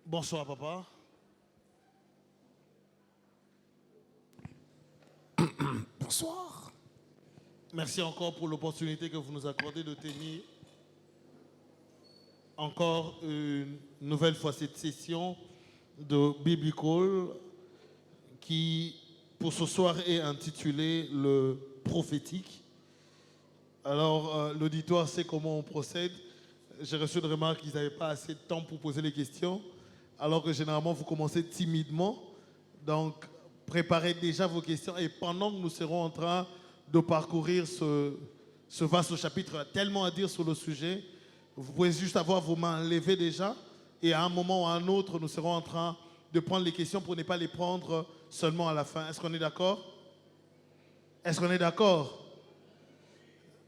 Bonsoir, papa. Bonsoir. Merci encore pour l'opportunité que vous nous accordez de tenir encore une nouvelle fois cette session de Biblical qui, pour ce soir, est intitulée le prophétique. Alors, l'auditoire sait comment on procède. J'ai reçu une remarque qu'ils n'avaient pas assez de temps pour poser les questions, alors que généralement, vous commencez timidement. Donc, préparez déjà vos questions et pendant que nous serons en train de parcourir ce vaste chapitre, il y a tellement à dire sur le sujet, vous pouvez juste avoir vos mains levées déjà et à un moment ou à un autre, nous serons en train de prendre les questions pour ne pas les prendre seulement à la fin. Est-ce qu'on est d'accord? Est-ce qu'on est d'accord?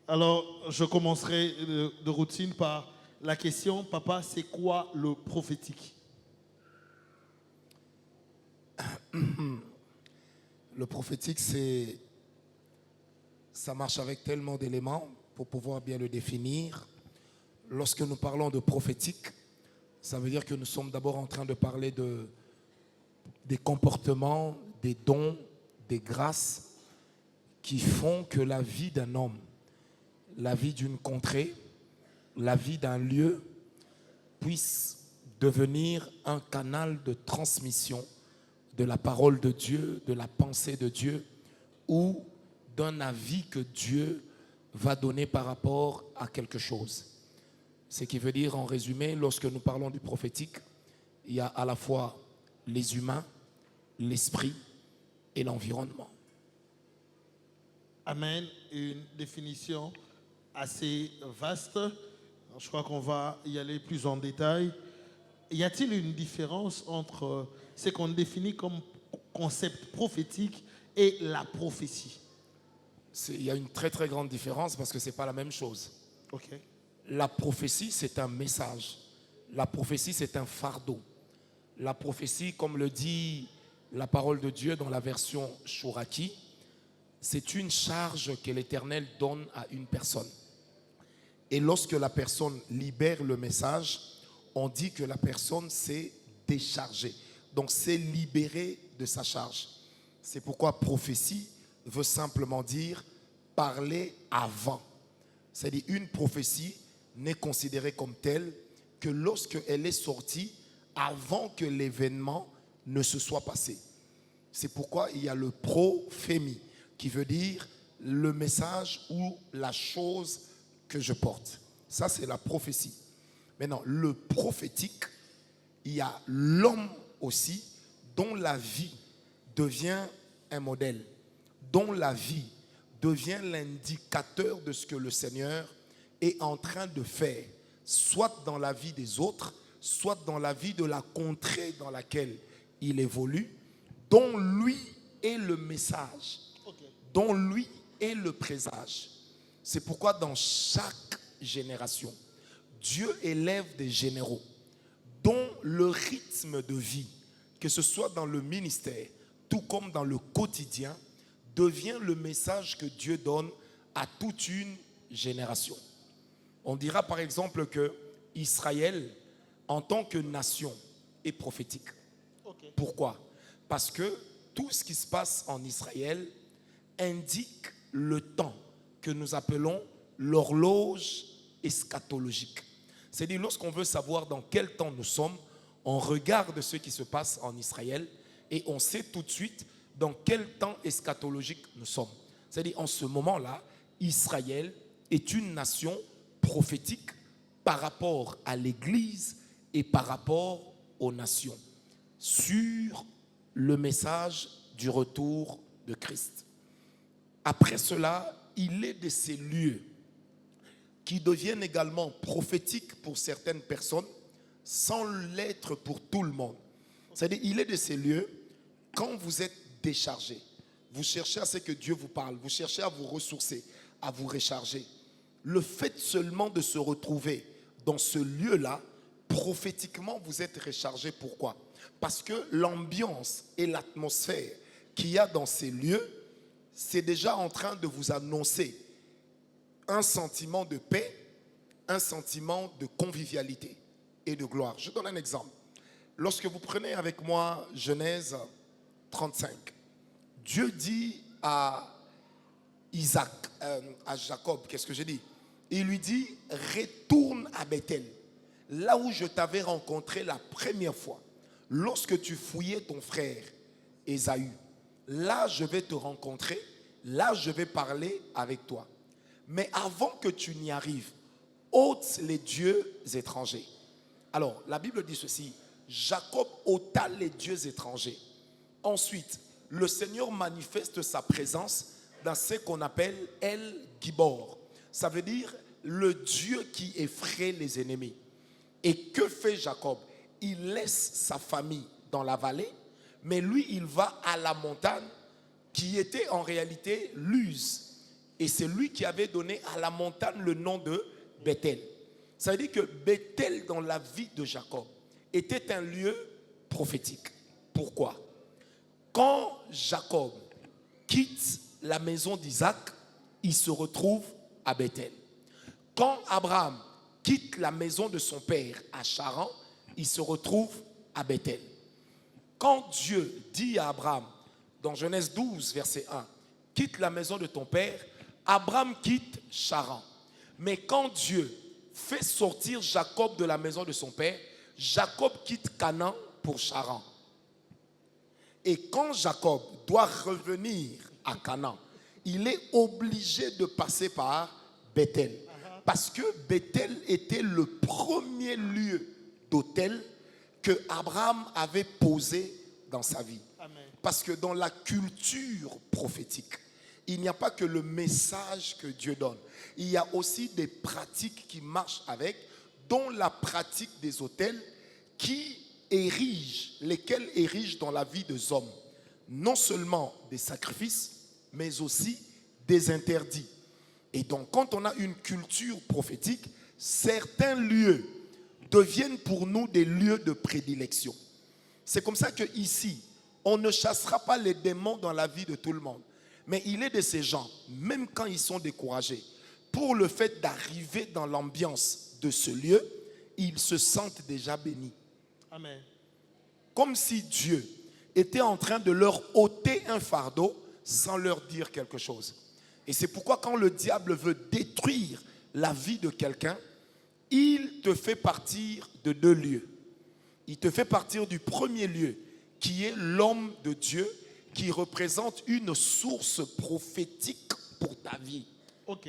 Alors, je commencerai de routine par la question, papa, c'est quoi le prophétique? Le prophétique, ça marche avec tellement d'éléments pour pouvoir bien le définir. Lorsque nous parlons de prophétique, ça veut dire que nous sommes d'abord en train de parler des comportements, des dons, des grâces qui font que la vie d'un homme, la vie d'une contrée, la vie d'un lieu puisse devenir un canal de transmission de la parole de Dieu, de la pensée de Dieu ou d'un avis que Dieu va donner par rapport à quelque chose. Ce qui veut dire, en résumé, lorsque nous parlons du prophétique, il y a à la fois les humains, l'esprit et l'environnement. Amen. Une définition assez vaste. Je crois qu'on va y aller plus en détail. Y a-t-il une différence entre ce qu'on définit comme concept prophétique et la prophétie? Il y a une très très grande différence parce que ce n'est pas la même chose. Ok. La prophétie, c'est un message. La prophétie, c'est un fardeau. La prophétie, comme le dit la parole de Dieu dans la version Chouraki, c'est une charge que l'Éternel donne à une personne. Et lorsque la personne libère le message, on dit que la personne s'est déchargée. Donc, c'est libéré de sa charge. C'est pourquoi prophétie veut simplement dire parler avant. C'est-à-dire une prophétie n'est considérée comme telle que lorsqu'elle est sortie avant que l'événement ne se soit passé. C'est pourquoi il y a le prophémie qui veut dire le message ou la chose que je porte. Ça, c'est la prophétie. Maintenant, le prophétique, il y a l'homme aussi dont la vie devient un modèle, dont la vie devient l'indicateur de ce que le Seigneur est en train de faire, soit dans la vie des autres, soit dans la vie de la contrée dans laquelle il évolue, dont lui est le message, dont lui est le présage. C'est pourquoi dans chaque génération, Dieu élève des généraux dont le rythme de vie, que ce soit dans le ministère, tout comme dans le quotidien, devient le message que Dieu donne à toute une génération. On dira par exemple que Israël, en tant que nation, est prophétique. Okay. Pourquoi? Parce que tout ce qui se passe en Israël indique le temps que nous appelons l'horloge eschatologique. C'est-à-dire, lorsqu'on veut savoir dans quel temps nous sommes, on regarde ce qui se passe en Israël et on sait tout de suite dans quel temps eschatologique nous sommes. C'est-à-dire, en ce moment-là, Israël est une nation prophétique par rapport à l'Église et par rapport aux nations sur le message du retour de Christ. Après cela, il est de ces lieux qui deviennent également prophétiques pour certaines personnes sans l'être pour tout le monde. C'est-à-dire, il est de ces lieux, quand vous êtes déchargé, vous cherchez à ce que Dieu vous parle, vous cherchez à vous ressourcer, à vous recharger. Le fait seulement de se retrouver dans ce lieu-là, prophétiquement, vous êtes rechargé. Pourquoi? Parce que l'ambiance et l'atmosphère qu'il y a dans ces lieux, c'est déjà en train de vous annoncer un sentiment de paix, un sentiment de convivialité et de gloire. Je donne un exemple. Lorsque vous prenez avec moi Genèse 35, Dieu dit à Isaac, à Jacob, qu'est-ce que j'ai dit? Il lui dit, retourne à Bethel, là où je t'avais rencontré la première fois, lorsque tu fouillais ton frère Ésaü. Là, je vais te rencontrer, là, je vais parler avec toi. Mais avant que tu n'y arrives, ôte les dieux étrangers. Alors, la Bible dit ceci, Jacob ôta les dieux étrangers. Ensuite, le Seigneur manifeste sa présence dans ce qu'on appelle El Gibor. Ça veut dire le Dieu qui effraie les ennemis. Et que fait Jacob? Il laisse sa famille dans la vallée, mais lui, il va à la montagne qui était en réalité Luz. Et c'est lui qui avait donné à la montagne le nom de Bethel. Ça veut dire que Bethel, dans la vie de Jacob, était un lieu prophétique. Pourquoi? Quand Jacob quitte la maison d'Isaac, il se retrouve à Bethel. Quand Abraham quitte la maison de son père à Charan, il se retrouve à Bethel. Quand Dieu dit à Abraham, dans Genèse 12, verset 1, quitte la maison de ton père, Abraham quitte Charan. Mais quand Dieu fait sortir Jacob de la maison de son père, Jacob quitte Canaan pour Charan. Et quand Jacob doit revenir à Canaan, il est obligé de passer par Bethel. Parce que Bethel était le premier lieu d'autel que Abraham avait posé dans sa vie. Amen. Parce que dans la culture prophétique, il n'y a pas que le message que Dieu donne. Il y a aussi des pratiques qui marchent avec, dont la pratique des autels lesquels érigent dans la vie des hommes, non seulement des sacrifices, mais aussi des interdits. Et donc, quand on a une culture prophétique, certains lieux deviennent pour nous des lieux de prédilection. C'est comme ça qu'ici, on ne chassera pas les démons dans la vie de tout le monde. Mais il est de ces gens, même quand ils sont découragés, pour le fait d'arriver dans l'ambiance de ce lieu, ils se sentent déjà bénis. Amen. Comme si Dieu était en train de leur ôter un fardeau sans leur dire quelque chose. Et c'est pourquoi quand le diable veut détruire la vie de quelqu'un, il te fait partir de deux lieux. Il te fait partir du premier lieu, qui est l'homme de Dieu, qui représente une source prophétique pour ta vie. Ok.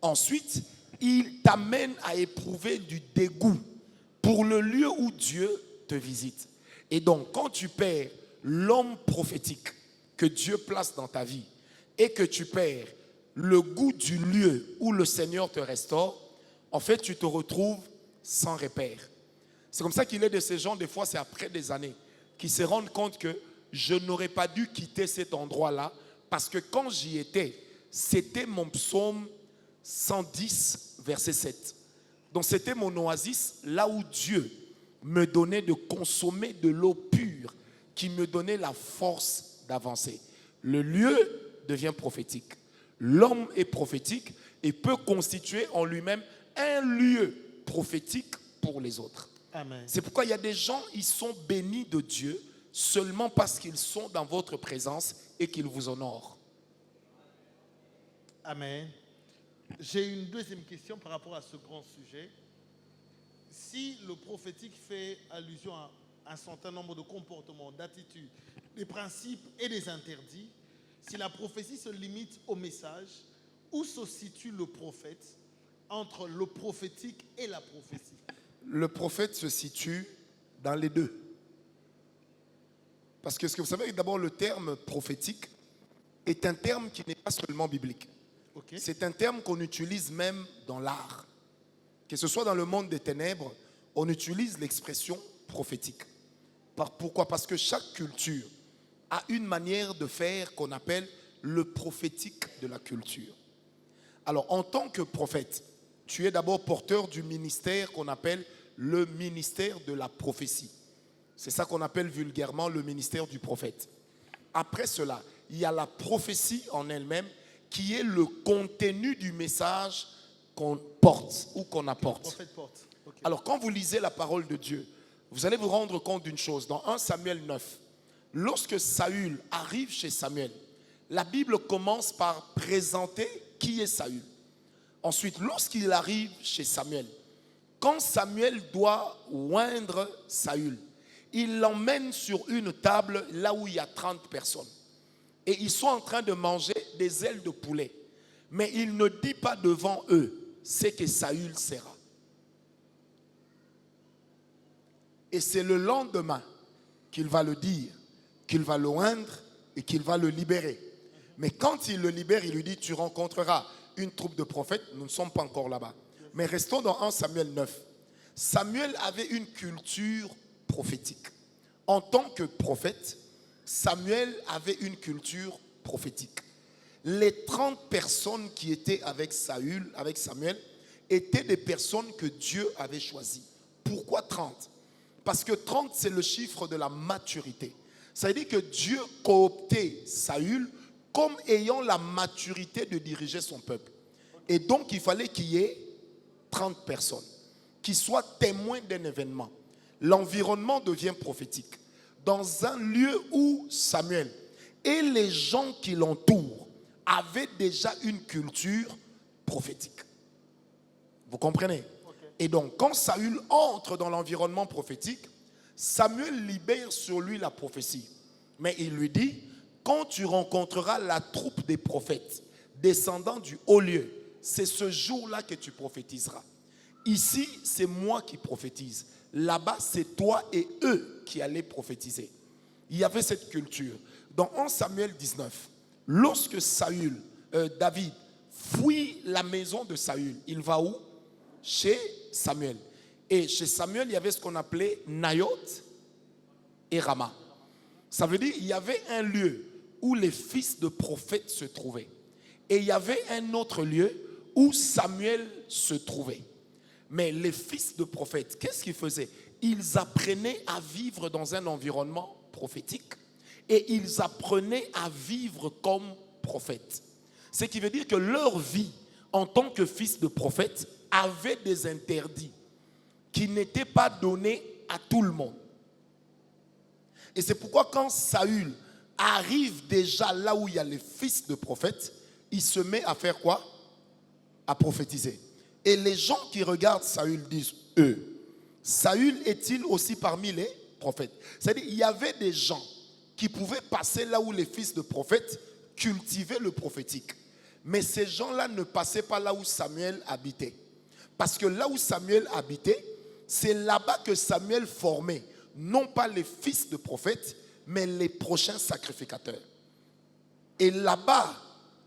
Ensuite, il t'amène à éprouver du dégoût pour le lieu où Dieu te visite. Et donc, quand tu perds l'homme prophétique que Dieu place dans ta vie et que tu perds le goût du lieu où le Seigneur te restaure, en fait, tu te retrouves sans repère. C'est comme ça qu'il est de ces gens, des fois, c'est après des années, qui se rendent compte que je n'aurais pas dû quitter cet endroit-là parce que quand j'y étais, c'était mon psaume 110, verset 7. Donc c'était mon oasis, là où Dieu me donnait de consommer de l'eau pure qui me donnait la force d'avancer. Le lieu devient prophétique. L'homme est prophétique et peut constituer en lui-même un lieu prophétique pour les autres. Amen. C'est pourquoi il y a des gens, ils sont bénis de Dieu seulement parce qu'ils sont dans votre présence et qu'ils vous honorent. Amen. J'ai une deuxième question par rapport à ce grand sujet. Si le prophétique fait allusion à un certain nombre de comportements, d'attitudes, des principes et des interdits, si la prophétie se limite au message, où se situe le prophète entre le prophétique et la prophétie? Le prophète se situe dans les deux. Parce que ce que vous savez, d'abord, le terme prophétique est un terme qui n'est pas seulement biblique. Okay. C'est un terme qu'on utilise même dans l'art. Que ce soit dans le monde des ténèbres, on utilise l'expression prophétique. Pourquoi? Parce que chaque culture a une manière de faire qu'on appelle le prophétique de la culture. Alors, en tant que prophète, tu es d'abord porteur du ministère qu'on appelle le ministère de la prophétie. C'est ça qu'on appelle vulgairement le ministère du prophète. Après cela, il y a la prophétie en elle-même qui est le contenu du message qu'on porte ou qu'on apporte. Le prophète porte. Okay. Alors, quand vous lisez la parole de Dieu, vous allez vous rendre compte d'une chose. Dans 1 Samuel 9, lorsque Saül arrive chez Samuel, la Bible commence par présenter qui est Saül. Ensuite, lorsqu'il arrive chez Samuel, quand Samuel doit oindre Saül, il l'emmène sur une table là où il y a 30 personnes. Et ils sont en train de manger des ailes de poulet. Mais il ne dit pas devant eux ce que Saül sera. Et c'est le lendemain qu'il va le dire, qu'il va le oindre et qu'il va le libérer. Mais quand il le libère, il lui dit, tu rencontreras une troupe de prophètes. Nous ne sommes pas encore là-bas. Mais restons dans 1 Samuel 9. Samuel avait une culture prophétique. En tant que prophète, Samuel avait une culture prophétique. Les 30 personnes qui étaient avec Samuel, étaient des personnes que Dieu avait choisies. Pourquoi 30 ? Parce que 30, c'est le chiffre de la maturité. Ça veut dire que Dieu cooptait Saül comme ayant la maturité de diriger son peuple. Et donc, il fallait qu'il y ait 30 personnes qui soient témoins d'un événement. L'environnement devient prophétique. Dans un lieu où Samuel et les gens qui l'entourent avaient déjà une culture prophétique. Vous comprenez ? Et donc, quand Saül entre dans l'environnement prophétique, Samuel libère sur lui la prophétie. Mais il lui dit, quand tu rencontreras la troupe des prophètes descendant du haut lieu, c'est ce jour-là que tu prophétiseras. Ici, c'est moi qui prophétise. Là-bas, c'est toi et eux qui allez prophétiser. Il y avait cette culture. Dans 1 Samuel 19, lorsque David fuit la maison de Saül, il va où ? Chez Samuel. Et chez Samuel, il y avait ce qu'on appelait Nayoth et Rama. Ça veut dire qu'il y avait un lieu où les fils de prophètes se trouvaient. Et il y avait un autre lieu où Samuel se trouvait. Mais les fils de prophètes, qu'est-ce qu'ils faisaient ? Ils apprenaient à vivre dans un environnement prophétique. Et ils apprenaient à vivre comme prophètes. Ce qui veut dire que leur vie, en tant que fils de prophètes, avait des interdits qui n'étaient pas donnés à tout le monde. Et c'est pourquoi quand Saül arrive déjà là où il y a les fils de prophètes, il se met à faire quoi ? À prophétiser. Et les gens qui regardent Saül disent, Saül est-il aussi parmi les prophètes ? C'est-à-dire il y avait des gens qui pouvaient passer là où les fils de prophètes cultivaient le prophétique. Mais ces gens-là ne passaient pas là où Samuel habitait. Parce que là où Samuel habitait, c'est là-bas que Samuel formait, non pas les fils de prophètes, mais les prochains sacrificateurs. Et là-bas,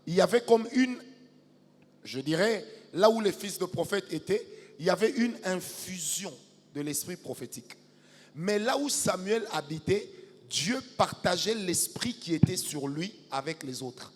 il y avait comme là où les fils de prophètes étaient, il y avait une infusion de l'esprit prophétique. Mais là où Samuel habitait, Dieu partageait l'esprit qui était sur lui avec les autres.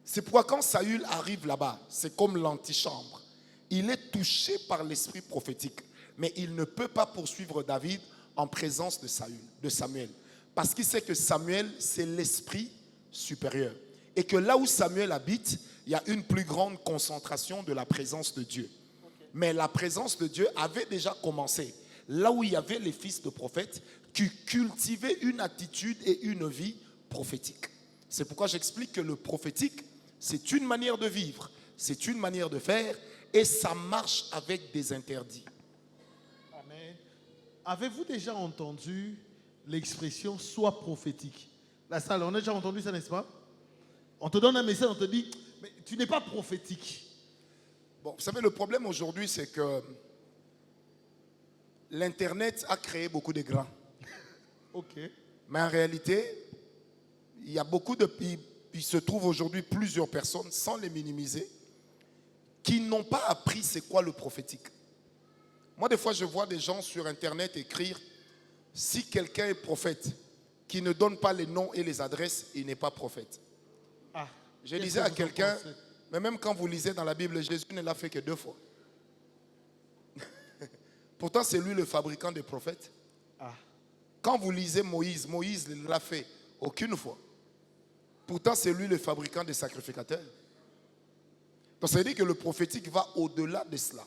C'est pourquoi quand Saül arrive là-bas, c'est comme l'antichambre. Il est touché par l'esprit prophétique, mais il ne peut pas poursuivre David en présence de Samuel. Parce qu'il sait que Samuel, c'est l'esprit supérieur. Et que là où Samuel habite, il y a une plus grande concentration de la présence de Dieu. Mais la présence de Dieu avait déjà commencé. Là où il y avait les fils de prophètes qui cultivaient une attitude et une vie prophétique. C'est pourquoi j'explique que le prophétique, c'est une manière de vivre, c'est une manière de faire, et ça marche avec des interdits. Amen. Avez-vous déjà entendu l'expression « sois prophétique » ? La salle, on a déjà entendu ça, n'est-ce pas ? On te donne un message, on te dit « mais tu n'es pas prophétique ». Bon, vous savez, le problème aujourd'hui, c'est que l'Internet a créé beaucoup de grands. Ok. Mais en réalité, il y a beaucoup de... Il se trouve aujourd'hui plusieurs personnes, sans les minimiser, qui n'ont pas appris c'est quoi le prophétique. Moi, des fois, je vois des gens sur Internet écrire « Si quelqu'un est prophète, qui ne donne pas les noms et les adresses, il n'est pas prophète. » Je disais à quelqu'un, mais même quand vous lisez dans la Bible, Jésus ne l'a fait que 2 fois. Pourtant, c'est lui le fabricant des prophètes. Quand vous lisez Moïse ne l'a fait aucune fois. Pourtant, c'est lui le fabricant des sacrificateurs. Donc, ça veut dire que le prophétique va au-delà de cela.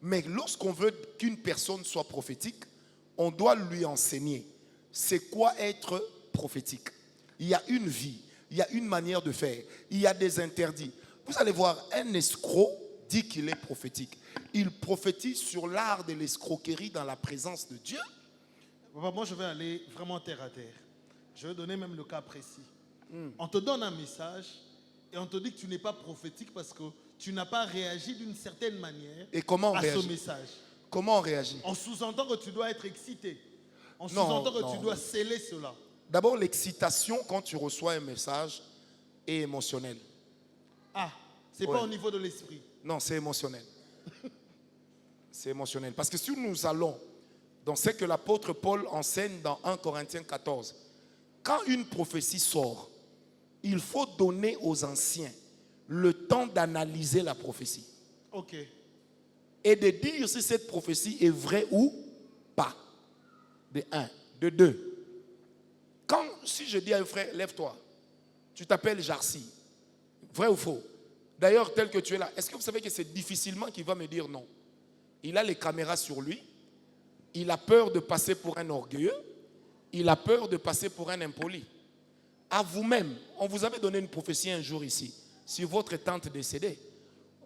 Mais lorsqu'on veut qu'une personne soit prophétique, on doit lui enseigner c'est quoi être prophétique. Il y a une vie, il y a une manière de faire, il y a des interdits. Vous allez voir, un escroc dit qu'il est prophétique. Il prophétise sur l'art de l'escroquerie dans la présence de Dieu. Papa, moi, je vais aller vraiment terre à terre. Je vais donner même le cas précis. On te donne un message et on te dit que tu n'es pas prophétique parce que tu n'as pas réagi d'une certaine manière Et comment on à réagit? ce message. Comment on réagit? On sous-entend que tu dois être excité. On Non, sous-entend que non. tu dois sceller cela. D'abord, l'excitation quand tu reçois un message est émotionnelle. Ah, c'est Ouais. pas au niveau de l'esprit. Non, c'est émotionnel. C'est émotionnel. Parce que si nous allons dans ce que l'apôtre Paul enseigne dans 1 Corinthiens 14, quand une prophétie sort, il faut donner aux anciens le temps d'analyser la prophétie Ok. et de dire si cette prophétie est vraie ou pas. De un. De deux. Si je dis à un frère, lève-toi, tu t'appelles Jarcy, vrai ou faux? D'ailleurs, tel que tu es là, est-ce que vous savez que c'est difficilement qu'il va me dire non? Il a les caméras sur lui, il a peur de passer pour un orgueilleux, il a peur de passer pour un impoli. À vous-même, on vous avait donné une prophétie un jour ici, sur votre tante décédée.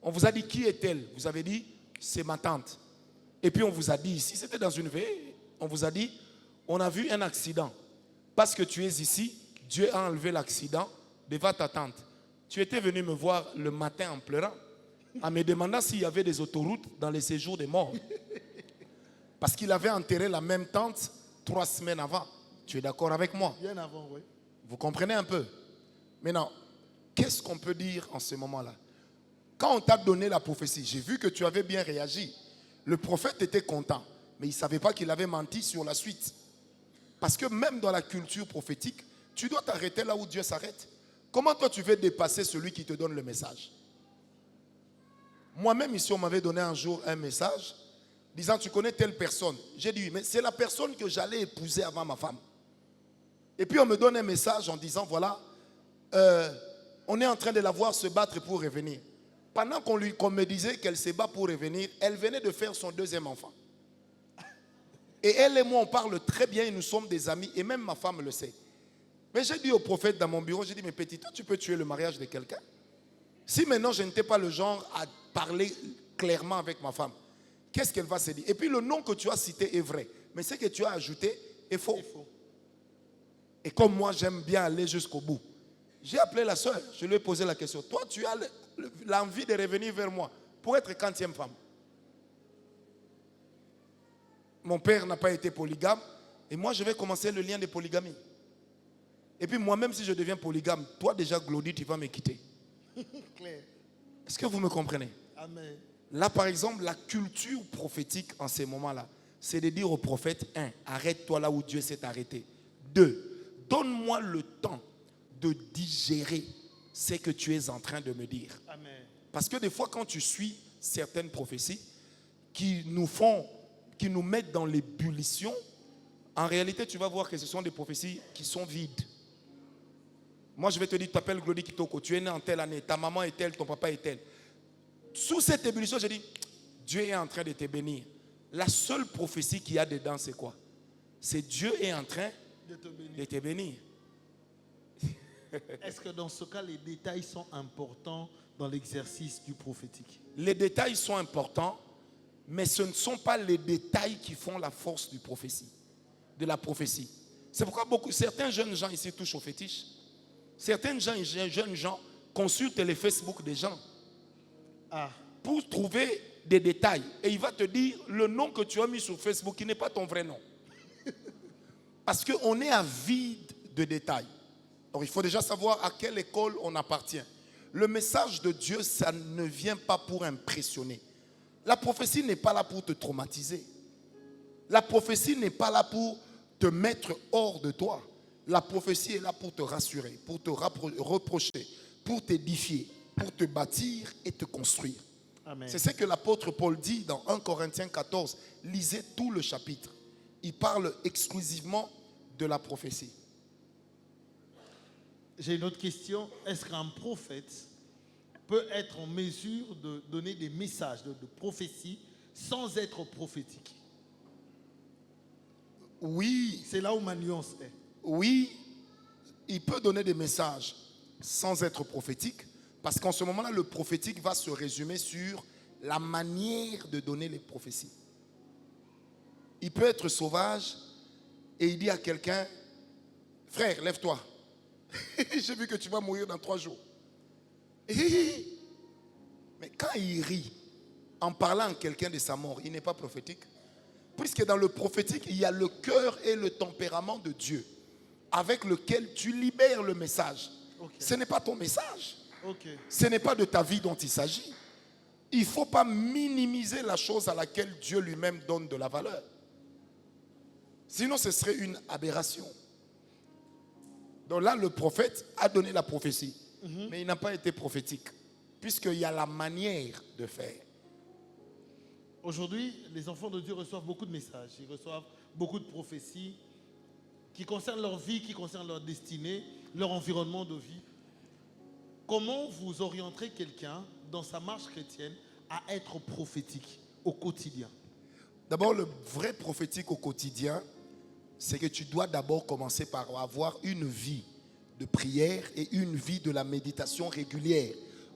On vous a dit qui est-elle? Vous avez dit c'est ma tante. Et puis on vous a dit ici, c'était dans une veille, on vous a dit on a vu un accident. Parce que tu es ici, Dieu a enlevé l'accident devant ta tante. Tu étais venu me voir le matin en pleurant, en me demandant s'il y avait des autoroutes dans les séjours des morts. Parce qu'il avait enterré la même tante 3 semaines avant. Tu es d'accord avec moi? Bien avant, oui. Vous comprenez un peu? Maintenant, qu'est-ce qu'on peut dire en ce moment-là? Quand on t'a donné la prophétie, j'ai vu que tu avais bien réagi. Le prophète était content, mais il ne savait pas qu'il avait menti sur la suite. Parce que même dans la culture prophétique, tu dois t'arrêter là où Dieu s'arrête. Comment toi tu veux dépasser celui qui te donne le message? Moi-même ici, on m'avait donné un jour un message disant tu connais telle personne. J'ai dit oui, mais c'est la personne que j'allais épouser avant ma femme. Et puis on me donne un message en disant voilà, on est en train de la voir se battre pour revenir. Pendant qu'on me disait qu'elle se bat pour revenir, elle venait de faire son 2e enfant. Et elle et moi, on parle très bien et nous sommes des amis. Et même ma femme le sait. Mais j'ai dit au prophète dans mon bureau, j'ai dit, mais petit, toi, tu peux tuer le mariage de quelqu'un? Si maintenant, je n'étais pas le genre à parler clairement avec ma femme, qu'est-ce qu'elle va se dire? Et puis, le nom que tu as cité est vrai. Mais ce que tu as ajouté est faux. C'est faux. Et comme moi, j'aime bien aller jusqu'au bout. J'ai appelé la soeur, je lui ai posé la question. Toi, tu as l'envie de revenir vers moi pour être 40e femme. Mon père n'a pas été polygame et moi je vais commencer le lien de polygamie. Et puis moi-même si je deviens polygame, toi déjà Glody tu vas me quitter. Clair. Est-ce que vous me comprenez? Amen. Là par exemple la culture prophétique en ces moments-là, c'est de dire au prophète 1, arrête-toi là où Dieu s'est arrêté. 2, donne-moi le temps de digérer ce que tu es en train de me dire. Amen. Parce que des fois quand tu suis certaines prophéties qui nous mettent dans l'ébullition, en réalité, tu vas voir que ce sont des prophéties qui sont vides. Moi, je vais te dire, tu t'appelles Glody Kitoko, tu es né en telle année, ta maman est telle, ton papa est tel. Sous cette ébullition, je dis, Dieu est en train de te bénir. La seule prophétie qu'il y a dedans, c'est quoi? C'est Dieu est en train De te bénir. de te bénir. Est-ce que dans ce cas, les détails sont importants dans l'exercice du prophétique? Les détails sont importants, mais ce ne sont pas les détails qui font la force de la prophétie. C'est pourquoi certains jeunes gens ici touchent au fétiche. Certains jeunes gens consultent les Facebook des gens pour trouver des détails. Et il va te dire le nom que tu as mis sur Facebook qui n'est pas ton vrai nom. Parce qu'on est avide de détails. Donc il faut déjà savoir à quelle école on appartient. Le message de Dieu, ça ne vient pas pour impressionner. La prophétie n'est pas là pour te traumatiser. La prophétie n'est pas là pour te mettre hors de toi. La prophétie est là pour te rassurer, pour te reprocher, pour t'édifier, pour te bâtir et te construire. Amen. C'est ce que l'apôtre Paul dit dans 1 Corinthiens 14. Lisez tout le chapitre. Il parle exclusivement de la prophétie. J'ai une autre question. Est-ce qu'un prophète peut être en mesure de donner des messages de prophétie sans être prophétique? Oui, C'est là où ma nuance est. oui, il peut donner des messages sans être prophétique, parce qu'en ce moment-là, le prophétique va se résumer sur la manière de donner les prophéties. Il peut être sauvage et il dit à quelqu'un, frère, lève-toi. J'ai vu que tu vas mourir dans 3 jours. Mais quand il rit en parlant à quelqu'un de sa mort, il n'est pas prophétique. Puisque dans le prophétique, il y a le cœur et le tempérament de Dieu avec lequel tu libères le message. Ok. Ce n'est pas ton message. Ok. Ce n'est pas de ta vie dont il s'agit. Il ne faut pas minimiser la chose à laquelle Dieu lui-même donne de la valeur. Sinon, ce serait une aberration. Donc là, le prophète a donné la prophétie. Mais il n'a pas été prophétique. Puisqu'il y a la manière de faire. Aujourd'hui, les enfants de Dieu reçoivent beaucoup de messages. Ils reçoivent beaucoup de prophéties qui concernent leur vie, qui concernent leur destinée, leur environnement de vie. Comment vous orienterez quelqu'un dans sa marche chrétienne à être prophétique au quotidien? D'abord, le vrai prophétique au quotidien, c'est que tu dois d'abord commencer par avoir une vie de prière et une vie de la méditation régulière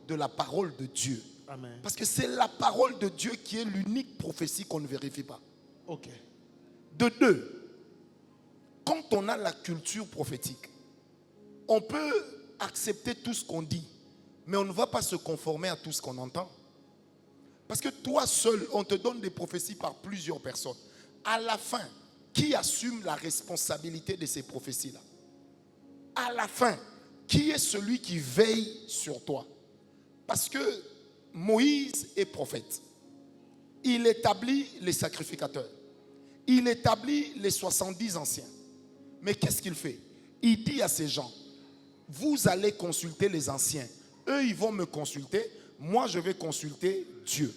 de la parole de Dieu. Amen. Parce que c'est la parole de Dieu qui est l'unique prophétie qu'on ne vérifie pas. Ok. De deux, quand on a la culture prophétique, on peut accepter tout ce qu'on dit, mais on ne va pas se conformer à tout ce qu'on entend. Parce que toi seul, on te donne des prophéties par plusieurs personnes. À la fin, qui assume la responsabilité de ces prophéties-là? À la fin, qui est celui qui veille sur toi? Parce que Moïse est prophète. Il établit les sacrificateurs. Il établit les 70 anciens. Mais qu'est-ce qu'il fait? Il dit à ces gens, vous allez consulter les anciens. Eux, ils vont me consulter. Moi, je vais consulter Dieu.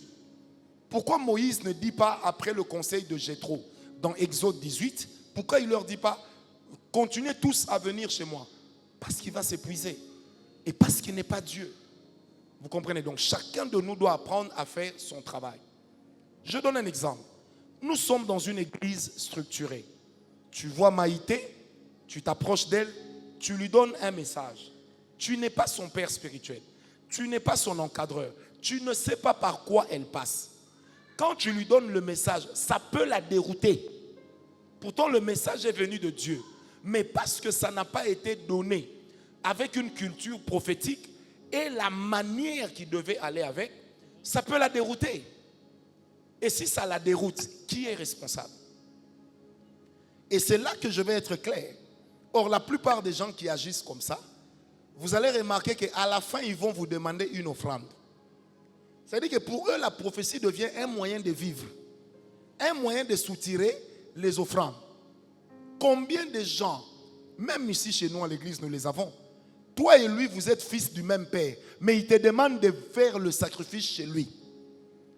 Pourquoi Moïse ne dit pas, après le conseil de Jéthro, dans Exode 18, pourquoi il ne leur dit pas, continuez tous à venir chez moi? Parce qu'il va s'épuiser. Et parce qu'il n'est pas Dieu. Vous comprenez? Donc, chacun de nous doit apprendre à faire son travail. Je donne un exemple. Nous sommes dans une église structurée. Tu vois Maïté, tu t'approches d'elle, tu lui donnes un message. Tu n'es pas son père spirituel. Tu n'es pas son encadreur. Tu ne sais pas par quoi elle passe. Quand tu lui donnes le message, ça peut la dérouter. Pourtant, le message est venu de Dieu. Mais parce que ça n'a pas été donné avec une culture prophétique et la manière qui devait aller avec, ça peut la dérouter. Et si ça la déroute, qui est responsable? Et c'est là que je vais être clair. Or, la plupart des gens qui agissent comme ça, vous allez remarquer qu'à la fin, ils vont vous demander une offrande. C'est-à-dire que pour eux, la prophétie devient un moyen de vivre, un moyen de soutirer les offrandes. Combien de gens, même ici chez nous à l'église, nous les avons. Toi et lui, vous êtes fils du même père, mais il te demande de faire le sacrifice chez lui.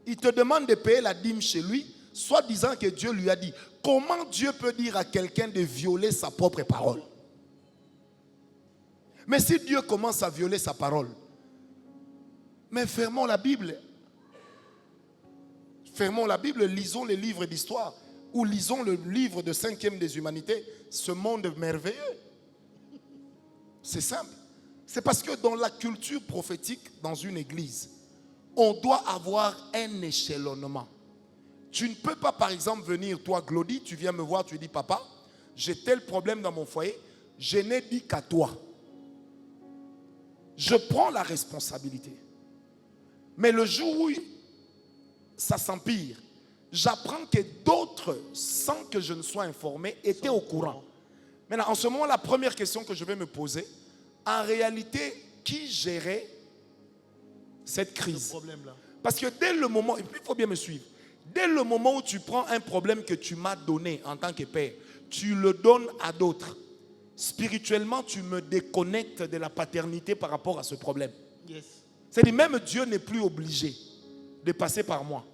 Il te demande de payer la dîme chez lui, soit disant que Dieu lui a dit. Comment Dieu peut dire à quelqu'un de violer sa propre parole? Mais si Dieu commence à violer sa parole, mais fermons la Bible. Fermons la Bible, lisons les livres d'histoire ou lisons le livre de 5e des humanités, ce monde merveilleux. C'est simple. C'est parce que dans la culture prophétique, dans une église, on doit avoir un échelonnement. Tu ne peux pas, par exemple, venir, toi, Glody, tu viens me voir, tu dis, papa, j'ai tel problème dans mon foyer, je n'ai dit qu'à toi. Je prends la responsabilité. Mais le jour où ça s'empire, j'apprends que d'autres, sans que je ne sois informé, étaient au courant. Maintenant, en ce moment, la première question que je vais me poser, en réalité, qui gérait cette crise? Parce que dès le moment, il faut bien me suivre, dès le moment où tu prends un problème que tu m'as donné en tant que père, tu le donnes à d'autres. Spirituellement, tu me déconnectes de la paternité par rapport à ce problème. Yes. C'est-à-dire, même Dieu n'est plus obligé de passer par moi.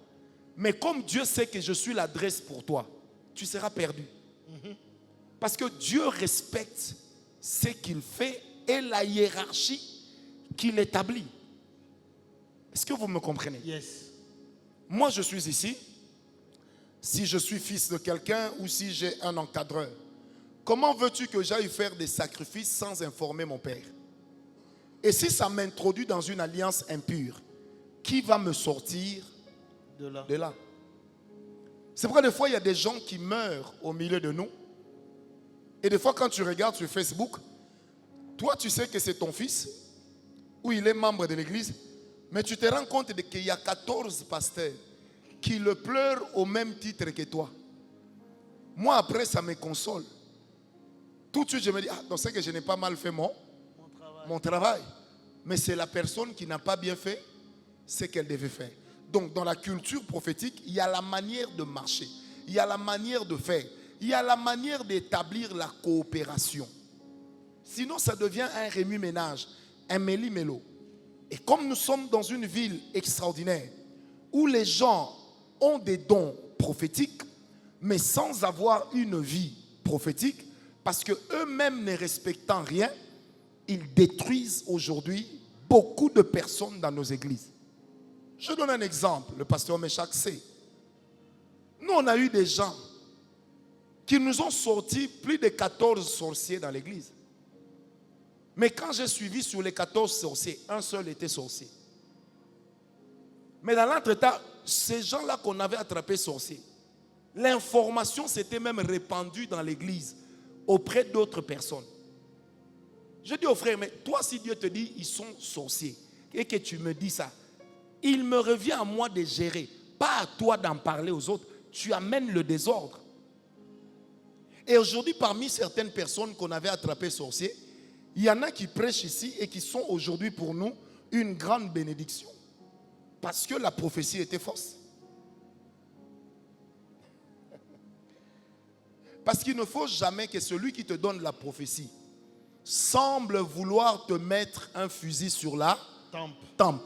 Mais comme Dieu sait que je suis l'adresse pour toi, tu seras perdu. Parce que Dieu respecte ce qu'il fait et la hiérarchie qu'il établit. Est-ce que vous me comprenez? Yes. Moi, je suis ici. si je suis fils de quelqu'un ou si j'ai un encadreur. Comment veux-tu que j'aille faire des sacrifices sans informer mon père? Et si ça m'introduit dans une alliance impure, qui va me sortir De là. de là? C'est pourquoi des fois, il y a des gens qui meurent au milieu de nous. Et des fois, quand tu regardes sur Facebook, toi, tu sais que c'est ton fils, ou il est membre de l'église, mais tu te rends compte qu'il y a 14 pasteurs qui le pleurent au même titre que toi. Moi, après, ça me console. Tout de suite, je me dis, donc c'est que je n'ai pas mal fait mon travail. Mais c'est la personne qui n'a pas bien fait ce qu'elle devait faire. Donc, dans la culture prophétique, il y a la manière de marcher. Il y a la manière de faire. Il y a la manière d'établir la coopération. Sinon, ça devient un remue-ménage, un méli-mélo. Et comme nous sommes dans une ville extraordinaire, où les gens ont des dons prophétiques, mais sans avoir une vie prophétique, parce qu'eux-mêmes ne respectant rien, ils détruisent aujourd'hui beaucoup de personnes dans nos églises. Je donne un exemple, le pasteur Méchac sait. Nous, on a eu des gens qui nous ont sorti plus de 14 sorciers dans l'église. Mais quand j'ai suivi sur les 14 sorciers, un seul était sorcier. Mais dans l'entretemps, ces gens-là qu'on avait attrapés sorciers, l'information s'était même répandue dans l'église auprès d'autres personnes. Je dis aux frères, mais toi, si Dieu te dit ils sont sorciers et que tu me dis ça, il me revient à moi de gérer, pas à toi d'en parler aux autres. Tu amènes le désordre. Et aujourd'hui, parmi certaines personnes qu'on avait attrapées sorciers, il y en a qui prêchent ici et qui sont aujourd'hui pour nous une grande bénédiction. Parce que la prophétie était fausse. Parce qu'il ne faut jamais que celui qui te donne la prophétie semble vouloir te mettre un fusil sur la tempe.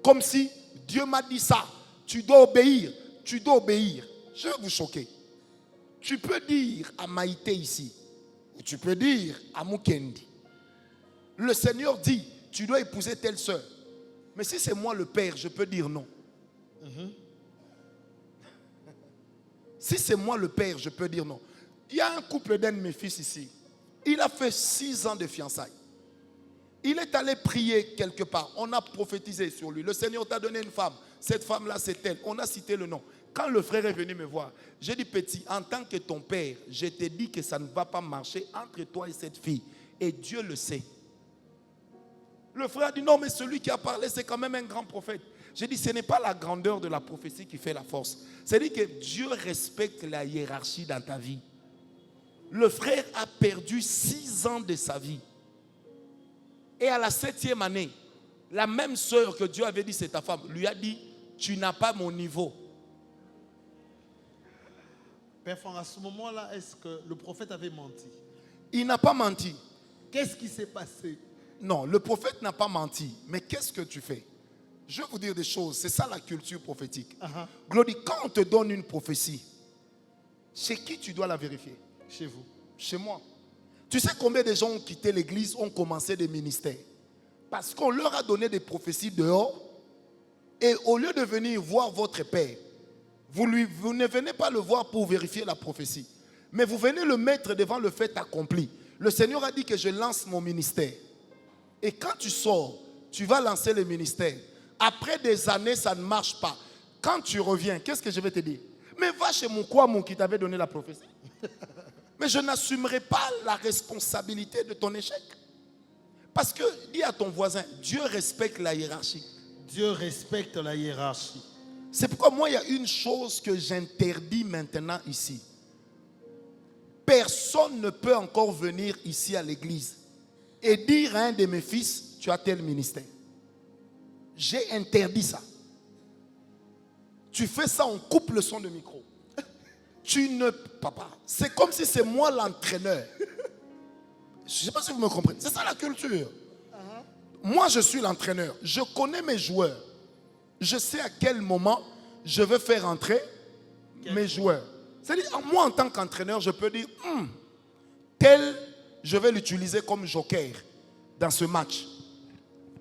Comme si Dieu m'a dit ça, tu dois obéir, tu dois obéir. Je vais vous choquer. Tu peux dire à Maïté ici, ou tu peux dire à Mukendi, le Seigneur dit, tu dois épouser telle soeur. Mais si c'est moi le père, je peux dire non. Si c'est moi le père, je peux dire non. Il y a un couple d'un de mes fils ici. Il a fait 6 ans de fiançailles. Il est allé prier quelque part. On a prophétisé sur lui. Le Seigneur t'a donné une femme. Cette femme-là, c'est elle. On a cité le nom. Quand le frère est venu me voir, j'ai dit, petit, en tant que ton père, je t'ai dit que ça ne va pas marcher entre toi et cette fille. Et Dieu le sait. Le frère a dit, non, mais celui qui a parlé, c'est quand même un grand prophète. J'ai dit, ce n'est pas la grandeur de la prophétie qui fait la force. C'est-à-dire que Dieu respecte la hiérarchie dans ta vie. Le frère a perdu 6 ans de sa vie. Et à la 7e année, la même sœur que Dieu avait dit c'est ta femme, lui a dit, tu n'as pas mon niveau. Père Franck, à ce moment-là, est-ce que le prophète avait menti? Il n'a pas menti. Qu'est-ce qui s'est passé? Non, le prophète n'a pas menti. Mais qu'est-ce que tu fais? Je vais vous dire des choses. C'est ça la culture prophétique. Glody, quand on te donne une prophétie, chez qui tu dois la vérifier? Chez vous. Chez moi. Tu sais combien de gens ont quitté l'église, ont commencé des ministères? Parce qu'on leur a donné des prophéties dehors. Et au lieu de venir voir votre père, vous ne venez pas le voir pour vérifier la prophétie. Mais vous venez le mettre devant le fait accompli. Le Seigneur a dit que je lance mon ministère. Et quand tu sors, tu vas lancer le ministère. Après des années, ça ne marche pas. Quand tu reviens, qu'est-ce que je vais te dire? Mais va chez mon Kouamou qui t'avait donné la prophétie. Mais je n'assumerai pas la responsabilité de ton échec. Parce que, dis à ton voisin, Dieu respecte la hiérarchie. Dieu respecte la hiérarchie. C'est pourquoi moi, il y a une chose que j'interdis maintenant ici. Personne ne peut encore venir ici à l'église et dire à un de mes fils, tu as tel ministère. J'ai interdit ça. Tu fais ça, on coupe le son de micro. Tu ne... Papa, c'est comme si c'est moi l'entraîneur. Je ne sais pas si vous me comprenez. C'est ça la culture. Moi, je suis l'entraîneur. Je connais mes joueurs. Je sais à quel moment je vais faire entrer mes joueurs. C'est-à-dire, moi, en tant qu'entraîneur, je peux dire, tel, je vais l'utiliser comme joker dans ce match.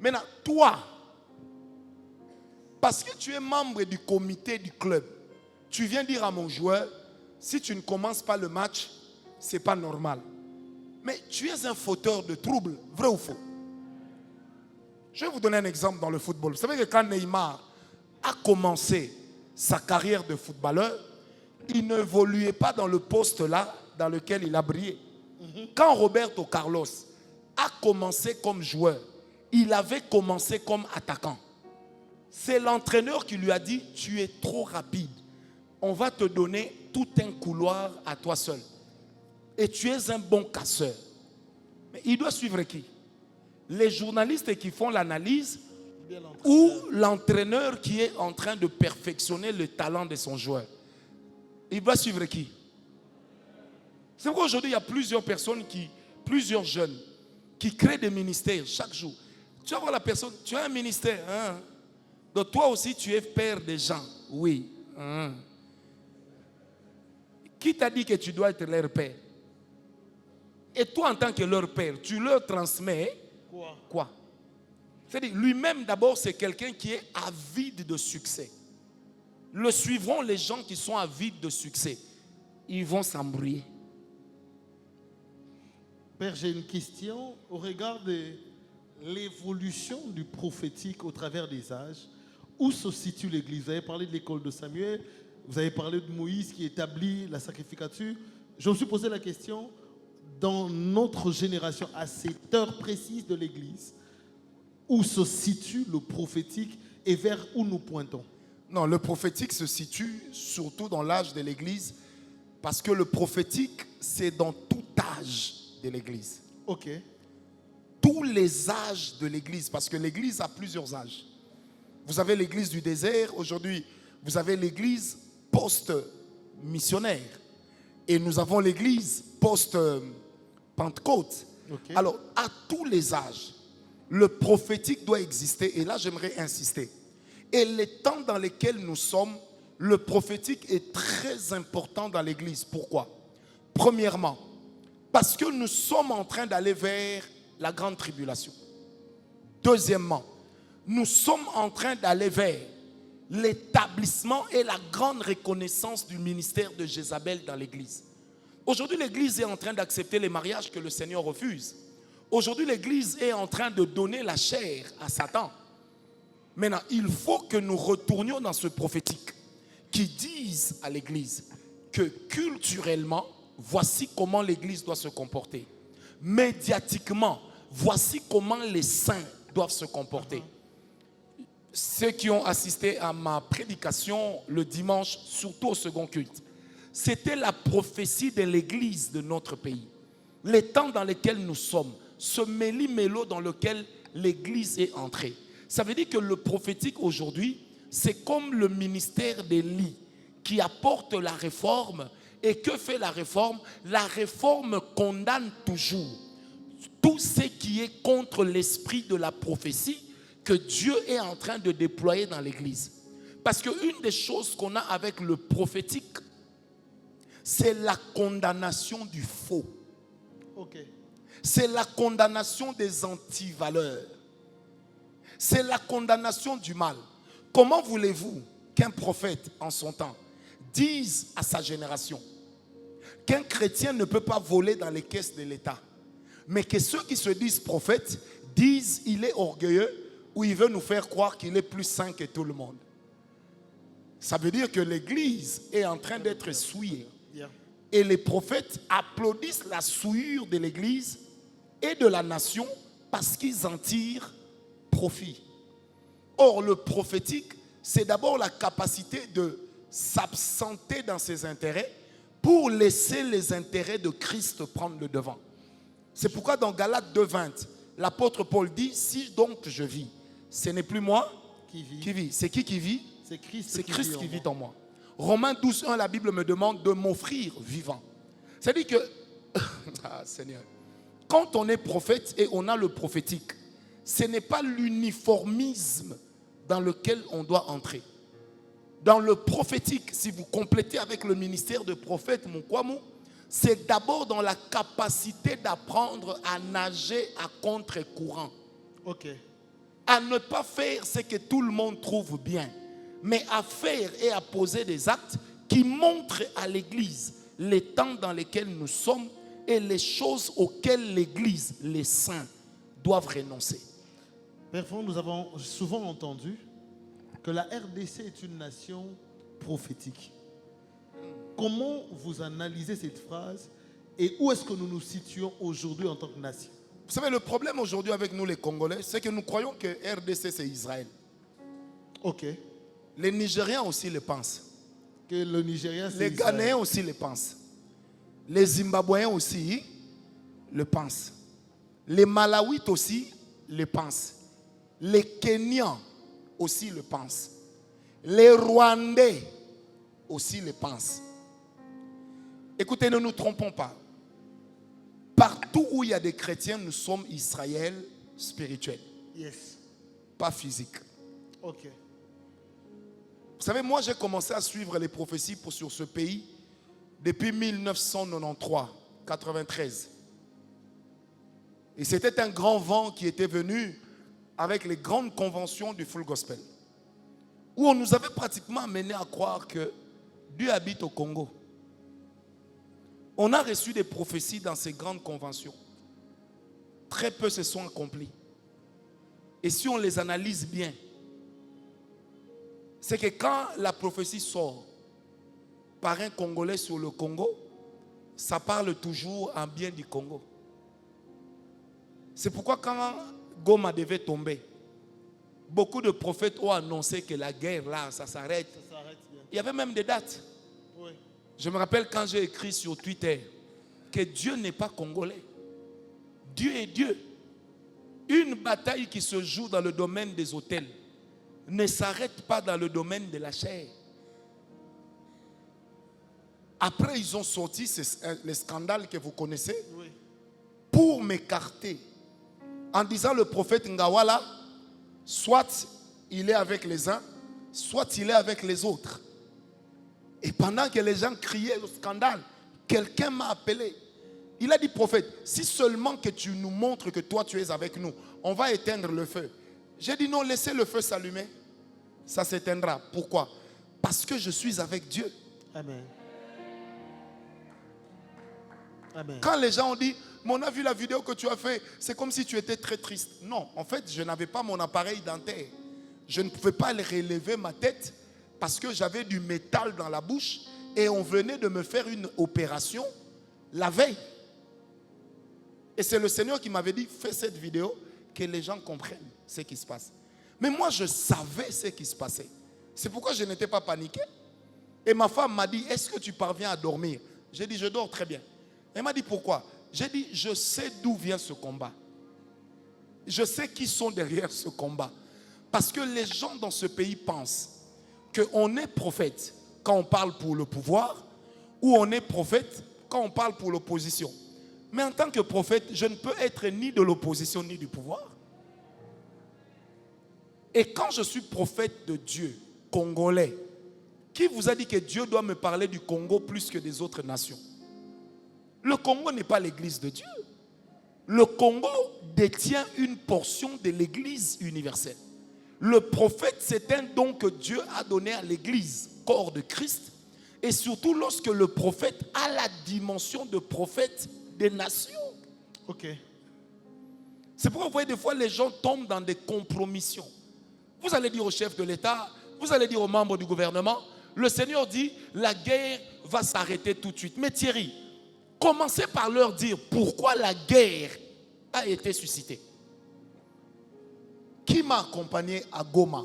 Maintenant, toi, parce que tu es membre du comité du club, tu viens dire à mon joueur, si tu ne commences pas le match, ce n'est pas normal. Mais tu es un fauteur de troubles, vrai ou faux? Je vais vous donner un exemple dans le football. Vous savez que quand Neymar a commencé sa carrière de footballeur, il n'évoluait pas dans le poste là dans lequel il a brillé. Quand Roberto Carlos a commencé comme joueur, il avait commencé comme attaquant. C'est l'entraîneur qui lui a dit, tu es trop rapide. On va te donner tout un couloir à toi seul. Et tu es un bon casseur. Mais il doit suivre qui? Les journalistes qui font l'analyse ou l'entraîneur qui est en train de perfectionner le talent de son joueur? Il va suivre qui? C'est pourquoi aujourd'hui il y a plusieurs personnes, plusieurs jeunes qui créent des ministères chaque jour. Tu vas voir la personne, tu as un ministère. Hein? Donc toi aussi tu es père des gens. Oui. Hein? Qui t'a dit que tu dois être leur père? Et toi en tant que leur père, tu leur transmets quoi? C'est-à-dire lui-même d'abord c'est quelqu'un qui est avide de succès. Le suivront les gens qui sont avides de succès. Ils vont s'embrouiller. Père, j'ai une question au regard de l'évolution du prophétique au travers des âges. Où se situe l'Église? Vous avez parlé de l'école de Samuel, vous avez parlé de Moïse qui établit la sacrificature. Je me suis posé la question, dans notre génération, à cette heure précise de l'Église, où se situe le prophétique et vers où nous pointons? Non, le prophétique se situe surtout dans l'âge de l'Église, parce que le prophétique, c'est dans tout âge de l'Église. Ok. Tous les âges de l'Église, parce que l'Église a plusieurs âges. Vous avez l'Église du désert, aujourd'hui, vous avez l'Église post-missionnaire. Et nous avons l'Église post-Pentecôte. Okay. Alors, à tous les âges, le prophétique doit exister. Et là, j'aimerais insister. Et les temps dans lesquels nous sommes, le prophétique est très important dans l'Église. Pourquoi? Premièrement, parce que nous sommes en train d'aller vers la grande tribulation. Deuxièmement, nous sommes en train d'aller vers l'établissement et la grande reconnaissance du ministère de Jézabel dans l'Église. Aujourd'hui, l'Église est en train d'accepter les mariages que le Seigneur refuse. Aujourd'hui, l'Église est en train de donner la chair à Satan. Maintenant, il faut que nous retournions dans ce prophétique qui dise à l'Église que culturellement, voici comment l'Église doit se comporter. Médiatiquement, voici comment les saints doivent se comporter. Ceux qui ont assisté à ma prédication le dimanche, surtout au second culte, c'était la prophétie de l'Église de notre pays. Les temps dans lesquels nous sommes, ce méli-mélo dans lequel l'Église est entrée. Ça veut dire que le prophétique aujourd'hui, c'est comme le ministère d'Élie qui apporte la réforme. Et que fait la réforme? La réforme condamne toujours tout ce qui est contre l'esprit de la prophétie que Dieu est en train de déployer dans l'Église. Parce qu'une des choses qu'on a avec le prophétique, c'est la condamnation du faux. Okay. C'est la condamnation des antivaleurs. C'est la condamnation du mal. Comment voulez-vous qu'un prophète en son temps dise à sa génération qu'un chrétien ne peut pas voler dans les caisses de l'État, mais que ceux qui se disent prophètes disent il est orgueilleux ou il veut nous faire croire qu'il est plus saint que tout le monde? Ça veut dire que l'Église est en train d'être souillée. Et les prophètes applaudissent la souillure de l'Église et de la nation parce qu'ils en tirent profit. Or, le prophétique, c'est d'abord la capacité de s'absenter dans ses intérêts pour laisser les intérêts de Christ prendre le devant. C'est pourquoi dans Galates 2:20, l'apôtre Paul dit, si donc je vis, ce n'est plus moi qui vis. C'est qui vit? C'est Christ, c'est Christ qui vit en moi. Romains 12:1, la Bible me demande de m'offrir vivant. C'est-à-dire que, ah, Seigneur, quand on est prophète et on a le prophétique, ce n'est pas l'uniformisme dans lequel on doit entrer. Dans le prophétique, si vous complétez avec le ministère de prophète, mon Kwamou, c'est d'abord dans la capacité d'apprendre à nager à contre-courant. Okay. À ne pas faire ce que tout le monde trouve bien, mais à faire et à poser des actes qui montre à l'Église les temps dans lesquels nous sommes et les choses auxquelles l'Église, les saints, doivent renoncer. Père Franck, nous avons souvent entendu que la RDC est une nation prophétique. Comment vous analysez cette phrase et où est-ce que nous nous situons aujourd'hui en tant que nation? Vous savez, le problème aujourd'hui avec nous les Congolais, c'est que nous croyons que RDC c'est Israël. Ok. Les Nigériens aussi le pensent. Que le Nigeria, c'est Les Israël. Ghanéens aussi le pensent. Les Zimbabwéens aussi le pensent. Les Malawites aussi le pensent. Les Kenyans aussi le pensent. Les Rwandais aussi le pensent. Écoutez, ne nous trompons pas. Partout où il y a des chrétiens, nous sommes Israël spirituel, Yes. pas physique. Ok. Vous savez, moi j'ai commencé à suivre les prophéties sur ce pays depuis 1993. Et c'était un grand vent qui était venu avec les grandes conventions du Full Gospel, où on nous avait pratiquement amené à croire que Dieu habite au Congo. On a reçu des prophéties dans ces grandes conventions. Très peu se sont accomplis. Et si on les analyse bien, c'est que quand la prophétie sort par un Congolais sur le Congo, ça parle toujours en bien du Congo. C'est pourquoi quand Goma devait tomber, beaucoup de prophètes ont annoncé que la guerre là, ça s'arrête. Ça s'arrête bien. Il y avait même des dates. Oui. Je me rappelle quand j'ai écrit sur Twitter que Dieu n'est pas congolais. Dieu est Dieu. Une bataille qui se joue dans le domaine des autels ne s'arrête pas dans le domaine de la chair. Après, ils ont sorti les scandales que vous connaissez Oui. pour m'écarter en disant le prophète Ngawala, soit il est avec les uns, soit il est avec les autres. Et pendant que les gens criaient le scandale, quelqu'un m'a appelé. Il a dit, prophète, si seulement que tu nous montres que toi tu es avec nous, on va éteindre le feu. J'ai dit non, laissez le feu s'allumer. Ça s'éteindra. Pourquoi? Parce que je suis avec Dieu. Amen. Amen. Quand les gens ont dit, mais on a vu la vidéo que tu as fait, c'est comme si tu étais très triste. Non, en fait, je n'avais pas mon appareil dentaire. Je ne pouvais pas relever ma tête parce que j'avais du métal dans la bouche et on venait de me faire une opération la veille. Et c'est le Seigneur qui m'avait dit, fais cette vidéo, que les gens comprennent ce qui se passe. Mais moi, je savais ce qui se passait. C'est pourquoi je n'étais pas paniqué. Et ma femme m'a dit, est-ce que tu parviens à dormir? J'ai dit, je dors très bien. Elle m'a dit, pourquoi? J'ai dit, je sais d'où vient ce combat. Je sais qui sont derrière ce combat. Parce que les gens dans ce pays pensent qu'on est prophète quand on parle pour le pouvoir, ou on est prophète quand on parle pour l'opposition. Mais en tant que prophète, je ne peux être ni de l'opposition ni du pouvoir. Et quand je suis prophète de Dieu, congolais, qui vous a dit que Dieu doit me parler du Congo plus que des autres nations? Le Congo n'est pas l'église de Dieu. Le Congo détient une portion de l'église universelle. Le prophète, c'est un don que Dieu a donné à l'église, corps de Christ. Et surtout lorsque le prophète a la dimension de prophète des nations. Ok. C'est pourquoi vous voyez des fois les gens tombent dans des compromissions. Vous allez dire au chef de l'État, vous allez dire aux membres du gouvernement, le Seigneur dit la guerre va s'arrêter tout de suite. Mais Thierry, commencez par leur dire pourquoi la guerre a été suscitée. Qui m'a accompagné à Goma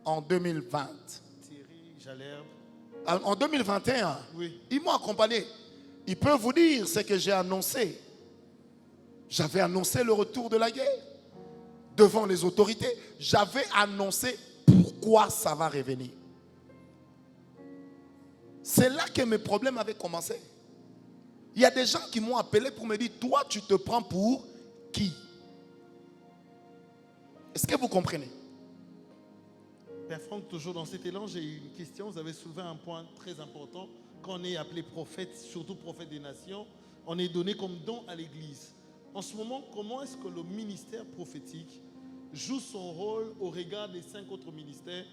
en 2020? Thierry, Jalherbe. En 2021, Oui. ils m'ont accompagné. Ils peuvent vous dire ce que j'ai annoncé. J'avais annoncé le retour de la guerre devant les autorités. J'avais annoncé pourquoi ça va revenir. C'est là que mes problèmes avaient commencé. Il y a des gens qui m'ont appelé pour me dire, toi tu te prends pour qui? Est-ce que vous comprenez? Père Franck, toujours dans cet élan, j'ai une question. Vous avez soulevé un point très important. Quand on est appelé prophète, surtout prophète des nations, on est donné comme don à l'Église. En ce moment, comment est-ce que le ministère prophétique joue son rôle au regard des 5 autres ministères?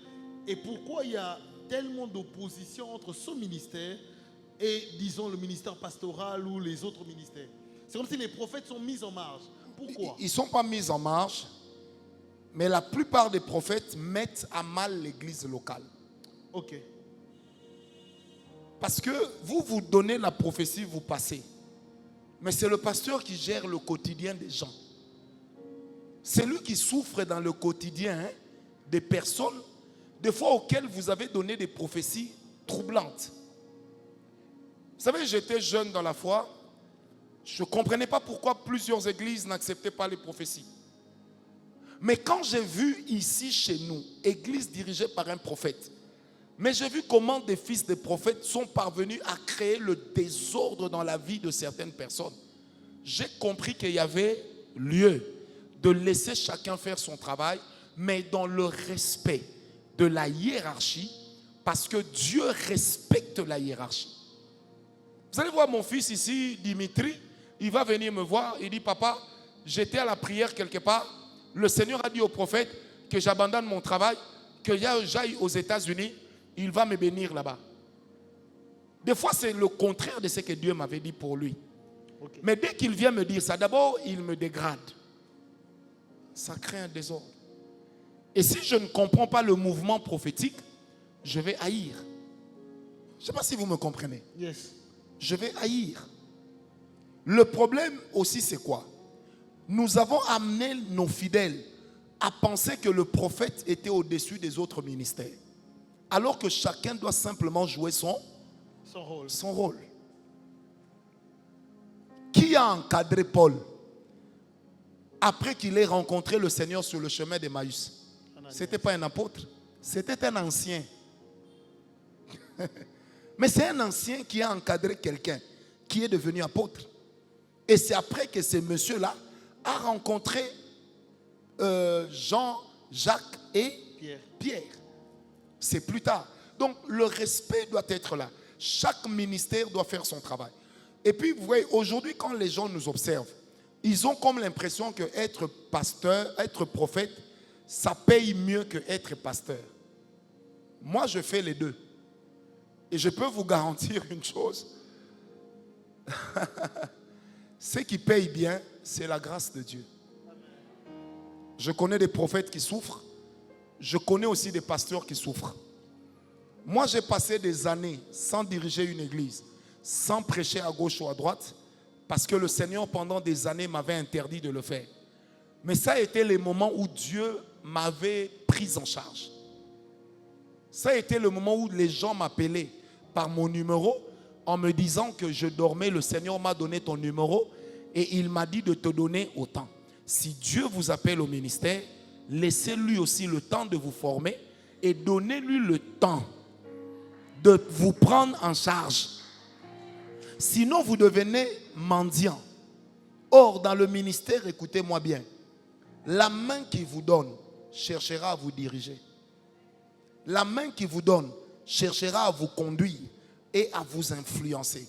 Et pourquoi il y a tellement d'opposition entre ce ministère et, disons, le ministère pastoral ou les autres ministères. C'est comme si les prophètes sont mis en marge. Pourquoi? Ils ne sont pas mis en marge, mais la plupart des prophètes mettent à mal l'église locale. Ok. Parce que vous donnez la prophétie, vous passez. Mais c'est le pasteur qui gère le quotidien des gens. C'est lui qui souffre dans le quotidien des personnes, des fois auxquelles vous avez donné des prophéties troublantes. Vous savez, j'étais jeune dans la foi. Je ne comprenais pas pourquoi plusieurs églises n'acceptaient pas les prophéties. Mais quand j'ai vu ici chez nous, église dirigée par un prophète, mais j'ai vu comment des fils de prophètes sont parvenus à créer le désordre dans la vie de certaines personnes. J'ai compris qu'il y avait lieu de laisser chacun faire son travail, mais dans le respect de la hiérarchie, parce que Dieu respecte la hiérarchie. Vous allez voir mon fils ici, Dimitri, il va venir me voir, il dit, papa, j'étais à la prière quelque part, le Seigneur a dit au prophète que j'abandonne mon travail, que j'aille aux États-Unis, il va me bénir là-bas. Des fois, c'est le contraire de ce que Dieu m'avait dit pour lui. Okay. Mais dès qu'il vient me dire ça, d'abord, il me dégrade. Ça crée un désordre. Et si je ne comprends pas le mouvement prophétique, je vais haïr. Je ne sais pas si vous me comprenez. Yes. Je vais haïr. Le problème aussi, c'est quoi? Nous avons amené nos fidèles à penser que le prophète était au-dessus des autres ministères. Alors que chacun doit simplement jouer son rôle. Qui a encadré Paul après qu'il ait rencontré le Seigneur sur le chemin d'Emmaüs? Ce n'était pas un apôtre, c'était un ancien. Mais c'est un ancien qui a encadré quelqu'un qui est devenu apôtre. Et c'est après que ce monsieur-là a rencontré Jean, Jacques et Pierre. C'est plus tard. Donc le respect doit être là. Chaque ministère doit faire son travail. Et puis vous voyez, aujourd'hui quand les gens nous observent, ils ont comme l'impression que être pasteur, être prophète, ça paye mieux que être pasteur. Moi je fais les deux. Et je peux vous garantir une chose. Ce qui paye bien, c'est la grâce de Dieu. Je connais des prophètes qui souffrent. Je connais aussi des pasteurs qui souffrent. Moi, j'ai passé des années sans diriger une église, sans prêcher à gauche ou à droite, parce que le Seigneur, pendant des années, m'avait interdit de le faire. Mais ça a été les moments où Dieu m'avait pris en charge. Ça a été le moment où les gens m'appelaient par mon numéro en me disant que je dormais, le Seigneur m'a donné ton numéro et il m'a dit de te donner autant. Si Dieu vous appelle au ministère, laissez-lui aussi le temps de vous former et donnez-lui le temps de vous prendre en charge. Sinon, vous devenez mendiant. Or, dans le ministère, écoutez-moi bien, la main qui vous donne cherchera à vous diriger. La main qui vous donne cherchera à vous conduire et à vous influencer.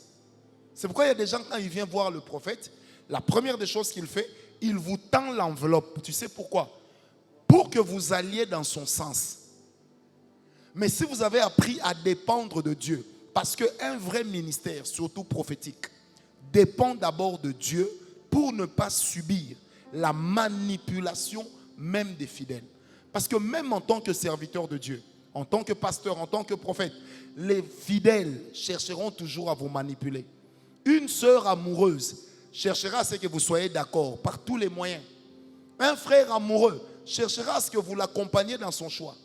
C'est pourquoi il y a des gens, quand ils viennent voir le prophète, la première des choses qu'il fait, il vous tend l'enveloppe. Tu sais pourquoi? Pour que vous alliez dans son sens. Mais si vous avez appris à dépendre de Dieu, parce qu'un vrai ministère, surtout prophétique, dépend d'abord de Dieu pour ne pas subir la manipulation même des fidèles. Parce que même en tant que serviteur de Dieu, en tant que pasteur, en tant que prophète, les fidèles chercheront toujours à vous manipuler. Une sœur amoureuse cherchera à ce que vous soyez d'accord par tous les moyens. Un frère amoureux cherchera à ce que vous l'accompagniez dans son choix.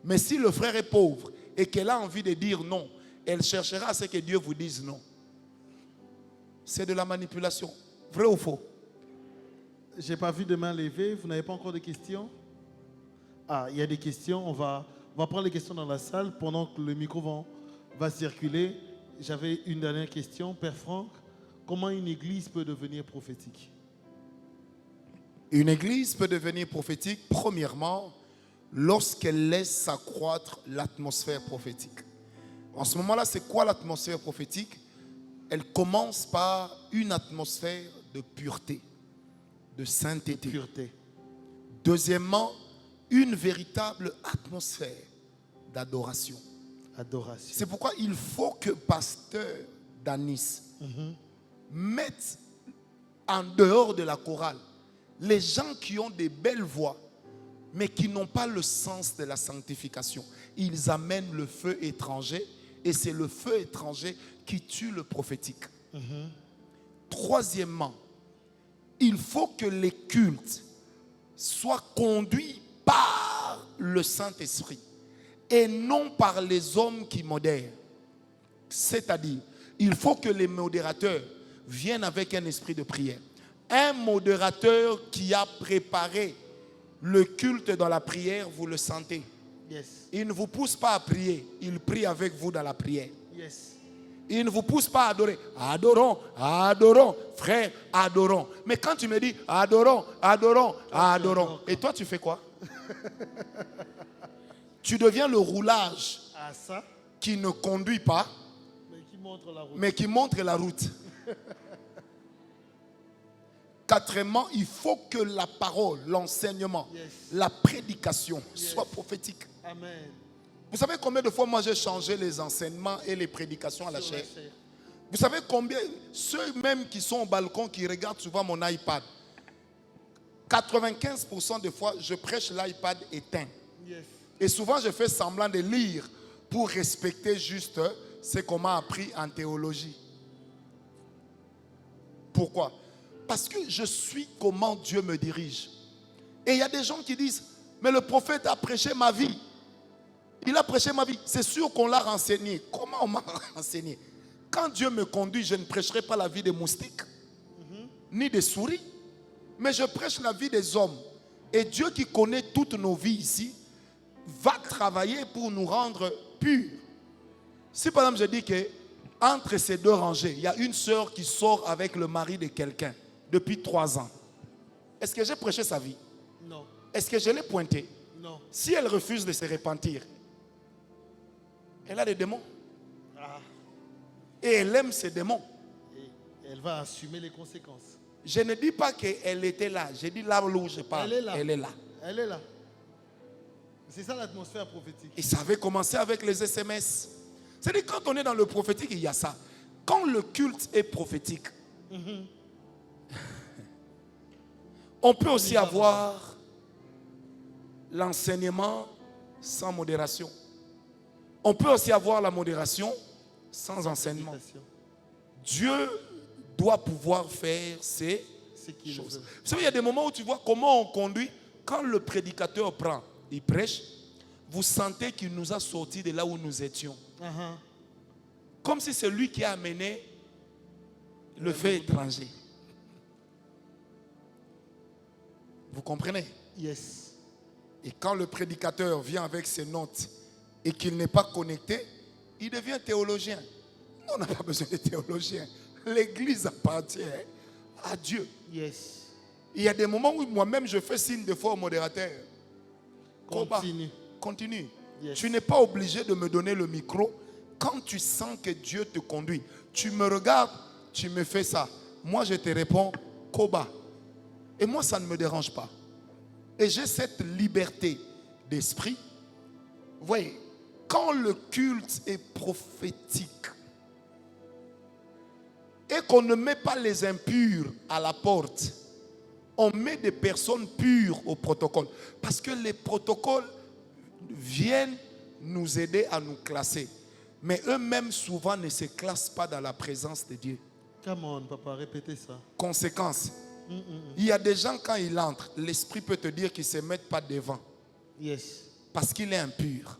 Mais si le frère est pauvre et qu'elle a envie de dire non, elle cherchera à ce que Dieu vous dise non. C'est de la manipulation. Vrai ou faux? Je n'ai pas vu de main levée. Vous n'avez pas encore de questions? Ah, il y a des questions. On va prendre les questions dans la salle pendant que le micro va circuler. J'avais une dernière question. Père Franck, comment une église peut devenir prophétique? Une église peut devenir prophétique, premièrement, lorsqu'elle laisse s'accroître l'atmosphère prophétique. En ce moment-là, c'est quoi l'atmosphère prophétique? Elle commence par une atmosphère de pureté, de sainteté. Pureté. Deuxièmement, une véritable atmosphère d'adoration. Adoration. C'est pourquoi il faut que pasteur Danis mette en dehors de la chorale les gens qui ont des belles voix, mais qui n'ont pas le sens de la sanctification. Ils amènent le feu étranger, et c'est le feu étranger qui tue le prophétique. Troisièmement, il faut que les cultes soient conduits par le Saint-Esprit et non par les hommes qui modèrent. C'est-à-dire, il faut que les modérateurs viennent avec un esprit de prière. Un modérateur qui a préparé le culte dans la prière, vous le sentez. Yes. Il ne vous pousse pas à prier, il prie avec vous dans la prière. Yes. Il ne vous pousse pas à adorer. Adorons, adorons, frère, adorons. Mais quand tu me dis adorons, adorons, adorons, et toi tu fais quoi? Tu deviens le roulage À ça, qui ne conduit pas, mais qui montre la route. mais qui montre la route. Quatrièmement, il faut que la parole, l'enseignement, Yes. la prédication Yes. soit prophétique. Amen. Vous savez combien de fois moi j'ai changé les enseignements et les prédications à la Sur la chair? chair. Vous savez combien, ceux même qui sont au balcon, qui regardent souvent mon iPad, 95% des fois, je prêche l'iPad éteint. Yes. Et souvent, je fais semblant de lire pour respecter juste ce qu'on m'a appris en théologie. Pourquoi? Parce que je suis comment Dieu me dirige. Et il y a des gens qui disent, mais le prophète a prêché ma vie. Il a prêché ma vie. C'est sûr qu'on l'a renseigné. Comment on m'a renseigné? Quand Dieu me conduit, je ne prêcherai pas la vie des moustiques, ni des souris, mais je prêche la vie des hommes. Et Dieu qui connaît toutes nos vies ici, va travailler pour nous rendre purs. Si par exemple je dis que entre ces deux rangées, il y a une sœur qui sort avec le mari de quelqu'un depuis 3 ans. Est-ce que j'ai prêché sa vie? Non. Est-ce que je l'ai pointé? Non. Si elle refuse de se repentir, elle a des démons. Ah. Et elle aime ces démons. Et elle va assumer les conséquences. Je ne dis pas qu'elle était là. Je dis là où je parle. Elle est là. Elle est là. Elle est là. C'est ça l'atmosphère prophétique. Et ça avait commencé avec les SMS. C'est-à-dire quand on est dans le prophétique, il y a ça. Quand le culte est prophétique, on peut aussi avoir l'enseignement sans modération. On peut aussi avoir la modération sans enseignement. Dieu doit pouvoir faire ces C'est qui le choses. veut. Vous savez, il y a des moments où tu vois comment on conduit. Quand le prédicateur prend, il prêche, vous sentez qu'il nous a sortis de là où nous étions. Comme si c'est lui qui a amené le fait étranger. Vous comprenez? Yes. Et quand le prédicateur vient avec ses notes et qu'il n'est pas connecté, il devient théologien. Nous, on n'a pas besoin de théologien. L'église appartient à Dieu. Yes. Il y a des moments où moi-même je fais signe de foi au modérateur. Koba, Continue. continue. Yes. Tu n'es pas obligé de me donner le micro quand tu sens que Dieu te conduit. Tu me regardes, tu me fais ça. Moi je te réponds, Koba. Et moi ça ne me dérange pas. Et j'ai cette liberté d'esprit. Vous voyez, quand le culte est prophétique et qu'on ne met pas les impurs à la porte, on met des personnes pures au protocole. Parce que les protocoles viennent nous aider à nous classer. Mais eux-mêmes souvent ne se classent pas dans la présence de Dieu. Come on, papa, répétez ça. Conséquence, il y a des gens quand ils entrent, l'esprit peut te dire qu'ils ne se mettent pas devant. Yes. Parce qu'il est impur.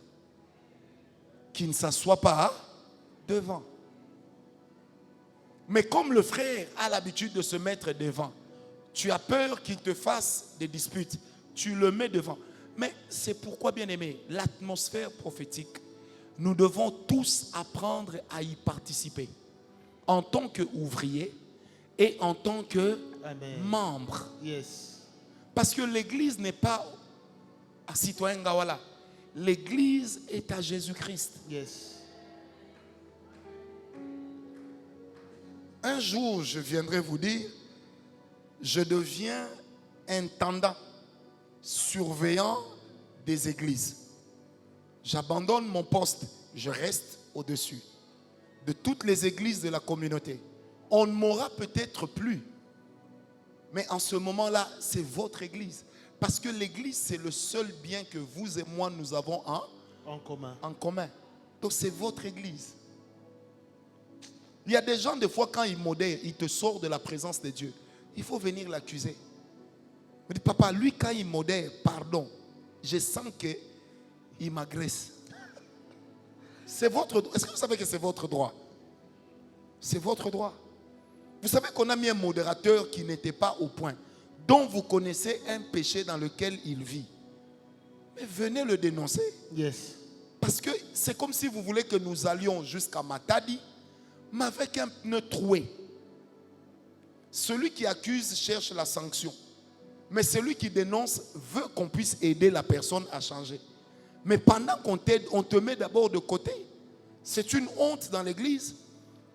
Qu'il ne s'assoit pas devant. Mais comme le frère a l'habitude de se mettre devant, tu as peur qu'il te fasse des disputes. Tu le mets devant. Mais c'est pourquoi, bien aimé, l'atmosphère prophétique, nous devons tous apprendre à y participer. En tant qu'ouvrier et en tant que membre. Yes. Parce que l'église n'est pas à citoyen Gawala. L'église est à Jésus-Christ. Yes. Un jour, je viendrai vous dire, je deviens intendant, surveillant des églises. J'abandonne mon poste je reste au-dessus de toutes les églises de la communauté. On ne m'aura peut-être plus. Mais en ce moment-là, c'est votre église. Parce que l'église, c'est le seul bien que vous et moi, nous avons En commun. en commun. Donc c'est votre église. Il y a des gens, des fois, quand ils modèrent, ils te sortent de la présence de Dieu. Il faut venir l'accuser. Il dit, papa, lui, quand il modère, pardon, je sens qu'il m'agresse. C'est votre droit. Est-ce que vous savez que c'est votre droit? C'est votre droit. Vous savez qu'on a mis un modérateur qui n'était pas au point, dont vous connaissez un péché dans lequel il vit. Mais venez le dénoncer. Yes. Parce que c'est comme si vous voulez que nous allions jusqu'à Matadi, mais avec un pneu troué. Celui qui accuse cherche la sanction. Mais celui qui dénonce veut qu'on puisse aider la personne à changer. Mais pendant qu'on t'aide, on te met d'abord de côté. C'est une honte dans l'église.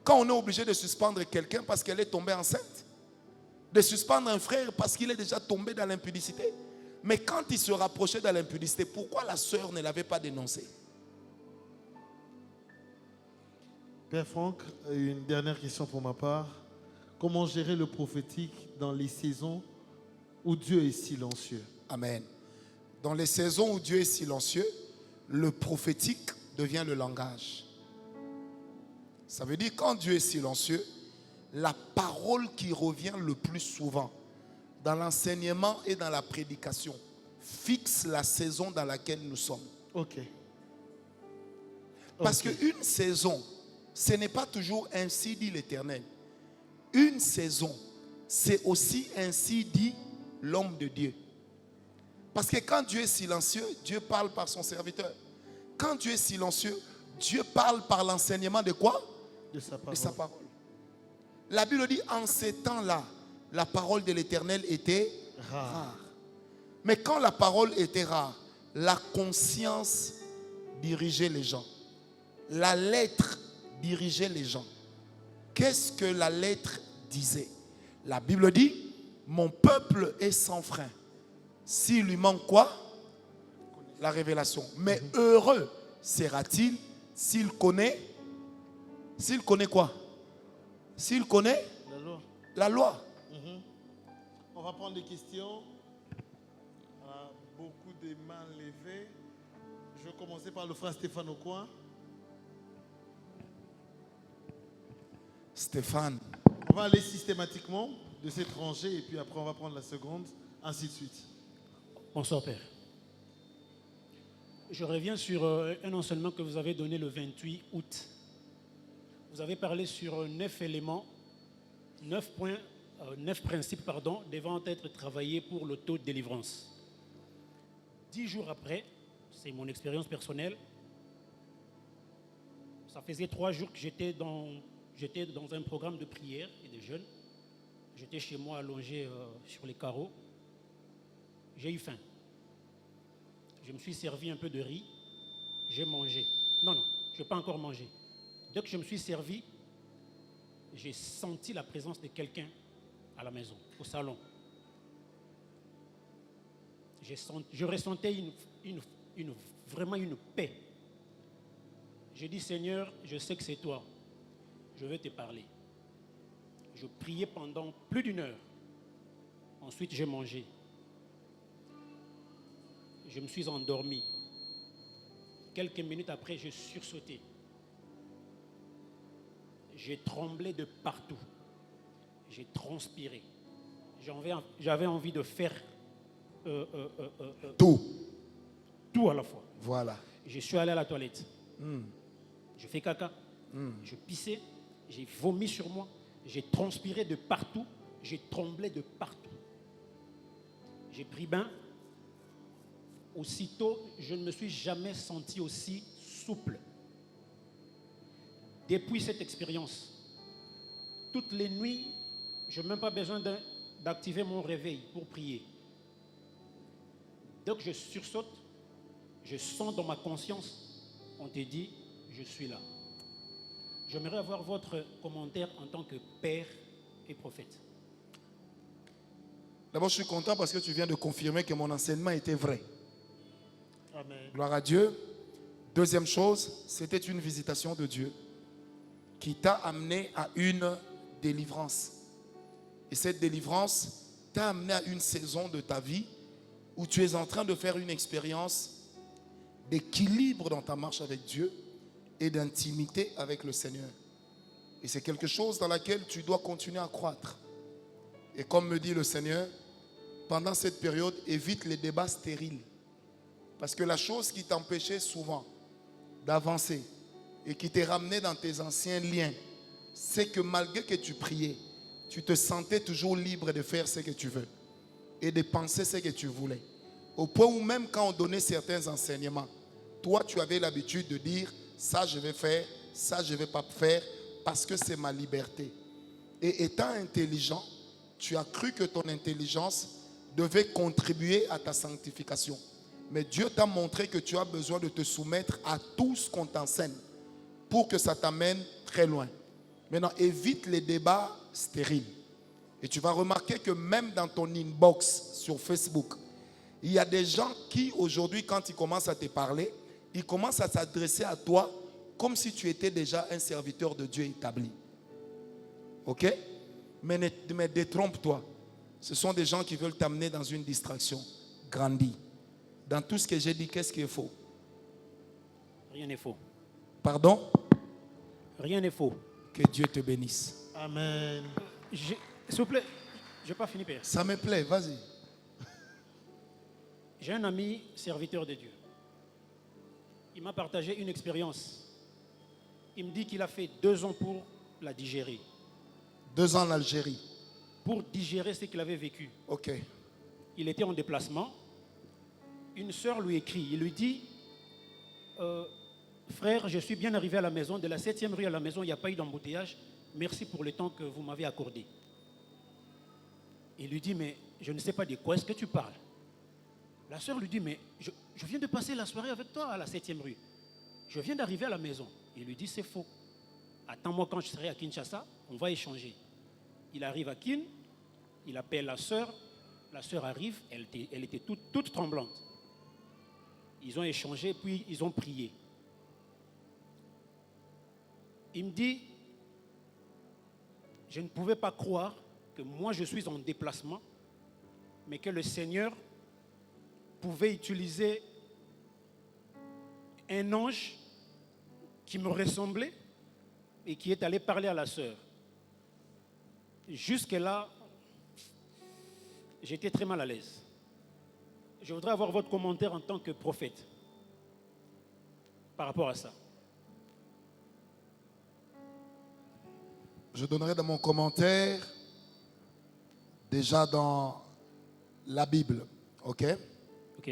Quand on est obligé de suspendre quelqu'un parce qu'elle est tombée enceinte. De suspendre un frère parce qu'il est déjà tombé dans l'impudicité. Mais quand il se rapprochait de l'impudicité, pourquoi la sœur ne l'avait pas dénoncé? Père Franck, une dernière question pour ma part. Comment gérer le prophétique dans les saisons où Dieu est silencieux? Amen. Dans les saisons où Dieu est silencieux, le prophétique devient le langage. Ça veut dire quand Dieu est silencieux, la parole qui revient le plus souvent dans l'enseignement et dans la prédication fixe la saison dans laquelle nous sommes. Ok. Parce qu'une saison, ce n'est pas toujours ainsi dit l'Éternel. Une saison, c'est aussi ainsi dit l'homme de Dieu. Parce que quand Dieu est silencieux, Dieu parle par son serviteur. Quand Dieu est silencieux, Dieu parle par l'enseignement de quoi? De sa parole. De sa parole. La Bible dit, en ces temps-là, la parole de l'Éternel était rare. Mais quand la parole était rare, la conscience dirigeait les gens. La lettre dirigeait les gens. Qu'est-ce que la lettre disait? La Bible dit, mon peuple est sans frein. S'il lui manque quoi? La révélation. Mais heureux sera-t-il s'il connaît. S'il connaît quoi? S'il connaît La loi. la loi. On va prendre des questions. On a beaucoup de mains levées. Je vais commencer par le frère Stéphane au coin. Stéphane. On va aller systématiquement de cette rangée et puis après on va prendre la seconde, ainsi de suite. Bonsoir Père. Je reviens sur un enseignement que vous avez donné le 28 août. Vous avez parlé sur 9 éléments, 9 principes devant être travaillés pour l'autodélivrance. 10 jours après, c'est mon expérience personnelle, ça faisait 3 jours que j'étais dans un programme de prière et de jeûne. J'étais chez moi allongé sur les carreaux. J'ai eu faim. Je me suis servi un peu de riz. J'ai mangé. Non, je n'ai pas encore mangé. Dès que je me suis servi, j'ai senti la présence de quelqu'un à la maison, au salon. Je ressentais vraiment une paix. J'ai dit, Seigneur, je sais que c'est toi. Je veux te parler. Je priais pendant plus d'1 heure. Ensuite, j'ai mangé. Je me suis endormi. Quelques minutes après, j'ai sursauté. J'ai tremblé de partout. J'ai transpiré. J'avais envie de faire tout à la fois. Voilà. Je suis allé à la toilette. Je fais caca. Je pissais. J'ai vomi sur moi. J'ai transpiré de partout. J'ai tremblé de partout. J'ai pris bain. Aussitôt, je ne me suis jamais senti aussi souple. Depuis cette expérience, toutes les nuits, je n'ai même pas besoin d'activer mon réveil pour prier. Dès que je sursaute, je sens dans ma conscience, on te dit, je suis là. J'aimerais avoir votre commentaire en tant que père et prophète. D'abord, je suis content parce que tu viens de confirmer que mon enseignement était vrai. Amen. Gloire à Dieu. Deuxième chose, c'était une visitation de Dieu qui t'a amené à une délivrance. Et cette délivrance t'a amené à une saison de ta vie où tu es en train de faire une expérience d'équilibre dans ta marche avec Dieu et d'intimité avec le Seigneur. Et c'est quelque chose dans laquelle tu dois continuer à croître. Et comme me dit le Seigneur, pendant cette période, évite les débats stériles. Parce que la chose qui t'empêchait souvent d'avancer et qui t'est ramené dans tes anciens liens, c'est que malgré que tu priais, tu te sentais toujours libre de faire ce que tu veux et de penser ce que tu voulais. Au point où même quand on donnait certains enseignements, toi tu avais l'habitude de dire ça je vais faire, ça je ne vais pas faire parce que c'est ma liberté. Et étant intelligent, tu as cru que ton intelligence devait contribuer à ta sanctification. Mais Dieu t'a montré que tu as besoin de te soumettre à tout ce qu'on t'enseigne pour que ça t'amène très loin. Maintenant, évite les débats stériles. Et tu vas remarquer que même dans ton inbox sur Facebook, il y a des gens qui aujourd'hui, quand ils commencent à te parler, ils commencent à s'adresser à toi comme si tu étais déjà un serviteur de Dieu établi. Ok? Mais détrompe-toi. Ce sont des gens qui veulent t'amener dans une distraction. Grandis. Dans tout ce que j'ai dit, qu'est-ce qui est faux? Rien n'est faux. Pardon? Rien n'est faux. Que Dieu te bénisse. Amen. S'il vous plaît, je n'ai pas fini, Père. Ça me plaît, vas-y. J'ai un ami serviteur de Dieu. Il m'a partagé une expérience. Il me dit qu'il a fait 2 ans pour la digérer. 2 ans en Algérie. Pour digérer ce qu'il avait vécu. Ok. Il était en déplacement. Une sœur lui écrit. Il lui dit, frère, je suis bien arrivé à la maison. De la 7e rue à la maison, il n'y a pas eu d'embouteillage. Merci pour le temps que vous m'avez accordé. Il lui dit, mais je ne sais pas de quoi est-ce que tu parles. La sœur lui dit, mais je viens de passer la soirée avec toi à la 7e rue. Je viens d'arriver à la maison. Il lui dit, c'est faux. Attends-moi quand je serai à Kinshasa, on va échanger. Il arrive à Kin, il appelle la sœur arrive, elle était toute tremblante. Ils ont échangé, puis ils ont prié. Il me dit, je ne pouvais pas croire que moi je suis en déplacement, mais que le Seigneur pouvait utiliser un ange qui me ressemblait et qui est allé parler à la sœur. Jusque-là, j'étais très mal à l'aise. Je voudrais avoir votre commentaire en tant que prophète par rapport à ça. Je donnerai dans mon commentaire déjà dans la Bible. Ok? Ok.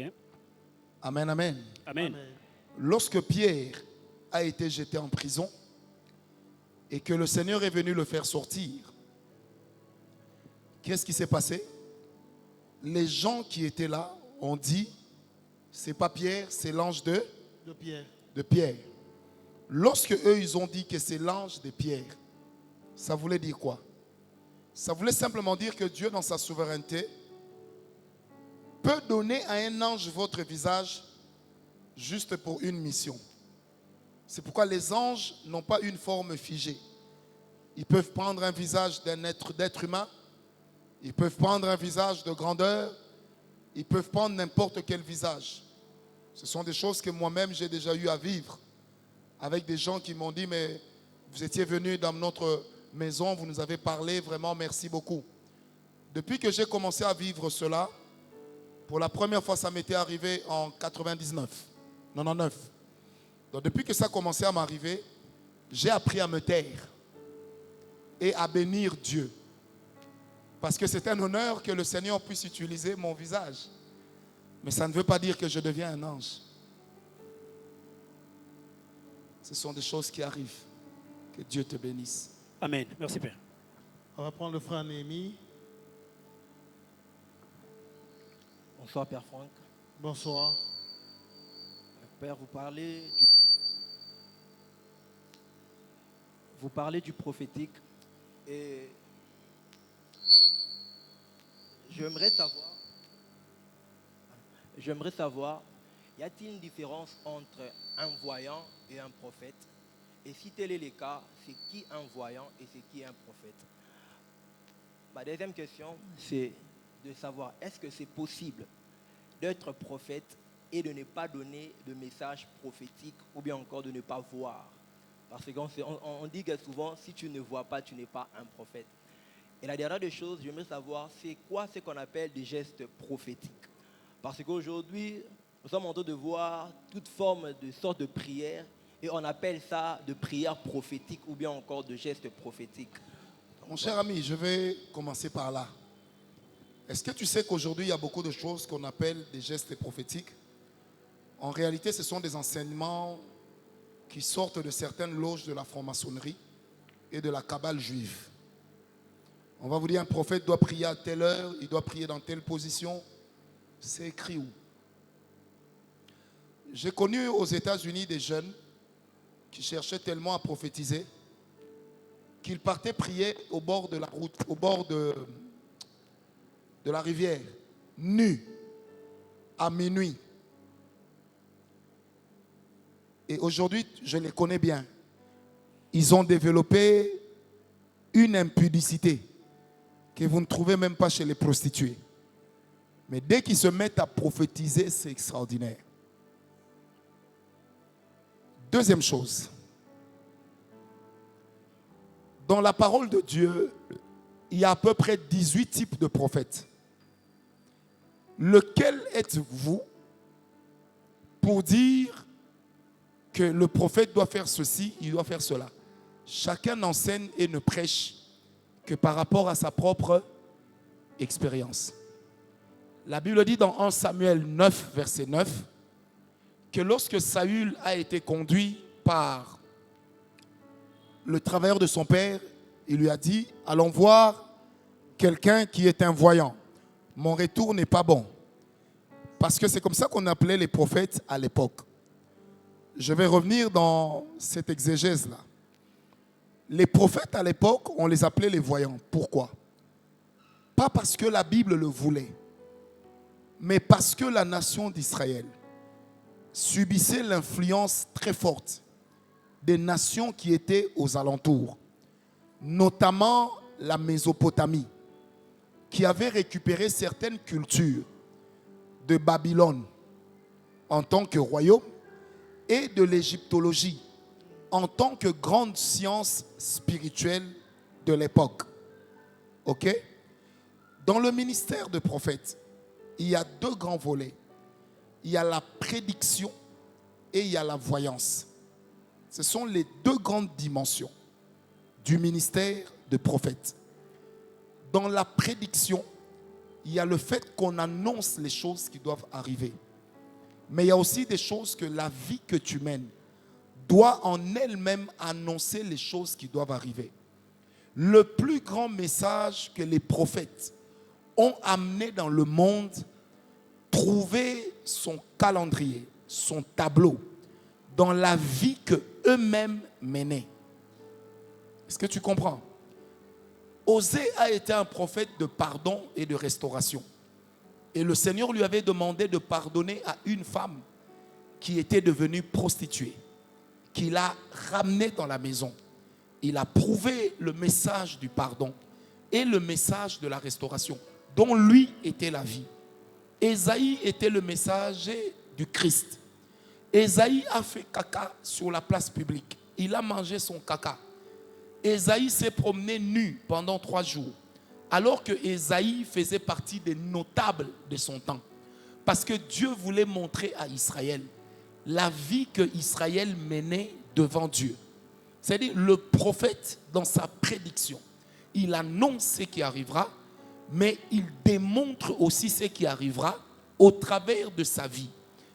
Amen, amen. Amen. Lorsque Pierre a été jeté en prison et que le Seigneur est venu le faire sortir, qu'est-ce qui s'est passé? Les gens qui étaient là ont dit, c'est pas Pierre, c'est l'ange de Pierre. Pierre. Lorsque eux, ils ont dit que c'est l'ange de Pierre, ça voulait dire quoi? Ça voulait simplement dire que Dieu, dans sa souveraineté, peut donner à un ange votre visage juste pour une mission. C'est pourquoi les anges n'ont pas une forme figée. Ils peuvent prendre un visage d'être humain, ils peuvent prendre un visage de grandeur, ils peuvent prendre n'importe quel visage. Ce sont des choses que moi-même j'ai déjà eu à vivre avec des gens qui m'ont dit, mais vous étiez venu dans notre maison, vous nous avez parlé, vraiment merci beaucoup. Depuis que j'ai commencé à vivre cela, pour la première fois ça m'était arrivé en 99. Donc depuis que ça a commencé à m'arriver, j'ai appris à me taire et à bénir Dieu. Parce que c'est un honneur que le Seigneur puisse utiliser mon visage. Mais ça ne veut pas dire que je deviens un ange. Ce sont des choses qui arrivent. Que Dieu te bénisse. Amen. Merci, Père. On va prendre le frère Néhémie. Bonsoir Père Franck. Bonsoir. Père, vous parlez du prophétique et j'aimerais savoir, y a-t-il une différence entre un voyant et un prophète? Et si tel est le cas, c'est qui un voyant et c'est qui un prophète? Ma deuxième question, c'est de savoir, est-ce que c'est possible d'être prophète et de ne pas donner de message prophétique ou bien encore de ne pas voir? Parce qu'on dit que souvent, si tu ne vois pas, tu n'es pas un prophète. Et la dernière des choses, j'aimerais savoir, c'est quoi ce qu'on appelle des gestes prophétiques? Parce qu'aujourd'hui, nous sommes en train de voir toute forme de sorte de prière et on appelle ça de prière prophétique ou bien encore de gestes prophétiques. Mon cher ami, je vais commencer par là. Est-ce que tu sais qu'aujourd'hui, il y a beaucoup de choses qu'on appelle des gestes prophétiques? En réalité, ce sont des enseignements qui sortent de certaines loges de la franc-maçonnerie et de la cabale juive. On va vous dire, un prophète doit prier à telle heure, il doit prier dans telle position. C'est écrit où? J'ai connu aux États-Unis des jeunes qui cherchaient tellement à prophétiser qu'ils partaient prier au bord de la route, au bord de la rivière, nus, à minuit. Et aujourd'hui, je les connais bien. Ils ont développé une impudicité que vous ne trouvez même pas chez les prostituées. Mais dès qu'ils se mettent à prophétiser, c'est extraordinaire. Deuxième chose. Dans la parole de Dieu, il y a à peu près 18 types de prophètes. Lequel êtes-vous pour dire que le prophète doit faire ceci, il doit faire cela? Chacun enseigne et ne prêche que par rapport à sa propre expérience. La Bible dit dans 1 Samuel 9, verset 9, que lorsque Saül a été conduit par le travailleur de son père, il lui a dit, allons voir quelqu'un qui est un voyant. Mon retour n'est pas bon. Parce que c'est comme ça qu'on appelait les prophètes à l'époque. Je vais revenir dans cette exégèse-là. Les prophètes à l'époque, on les appelait les voyants. Pourquoi? Pas parce que la Bible le voulait, mais parce que la nation d'Israël subissait l'influence très forte des nations qui étaient aux alentours, notamment la Mésopotamie, qui avait récupéré certaines cultures de Babylone en tant que royaume et de l'égyptologie en tant que grande science spirituelle de l'époque. Ok? Dans le ministère de prophète, il y a deux grands volets. Il y a la prédiction et il y a la voyance. Ce sont les deux grandes dimensions du ministère de prophète. Dans la prédiction, il y a le fait qu'on annonce les choses qui doivent arriver. Mais il y a aussi des choses que la vie que tu mènes doit en elle-même annoncer les choses qui doivent arriver. Le plus grand message que les prophètes ont amené dans le monde, trouver son calendrier, son tableau, dans la vie qu'eux-mêmes menaient. Est-ce que tu comprends? Osée a été un prophète de pardon et de restauration. Et le Seigneur lui avait demandé de pardonner à une femme qui était devenue prostituée, qu'il a ramenée dans la maison. Il a prouvé le message du pardon et le message de la restauration, dont lui était la vie. Ésaïe était le messager du Christ. Ésaïe a fait caca sur la place publique. Il a mangé son caca. Ésaïe s'est promené nu pendant 3 jours, alors que Ésaïe faisait partie des notables de son temps. Parce que Dieu voulait montrer à Israël la vie que Israël menait devant Dieu. C'est-à-dire le prophète, dans sa prédiction, il annonce ce qui arrivera, mais il démontre aussi ce qui arrivera au travers de sa vie.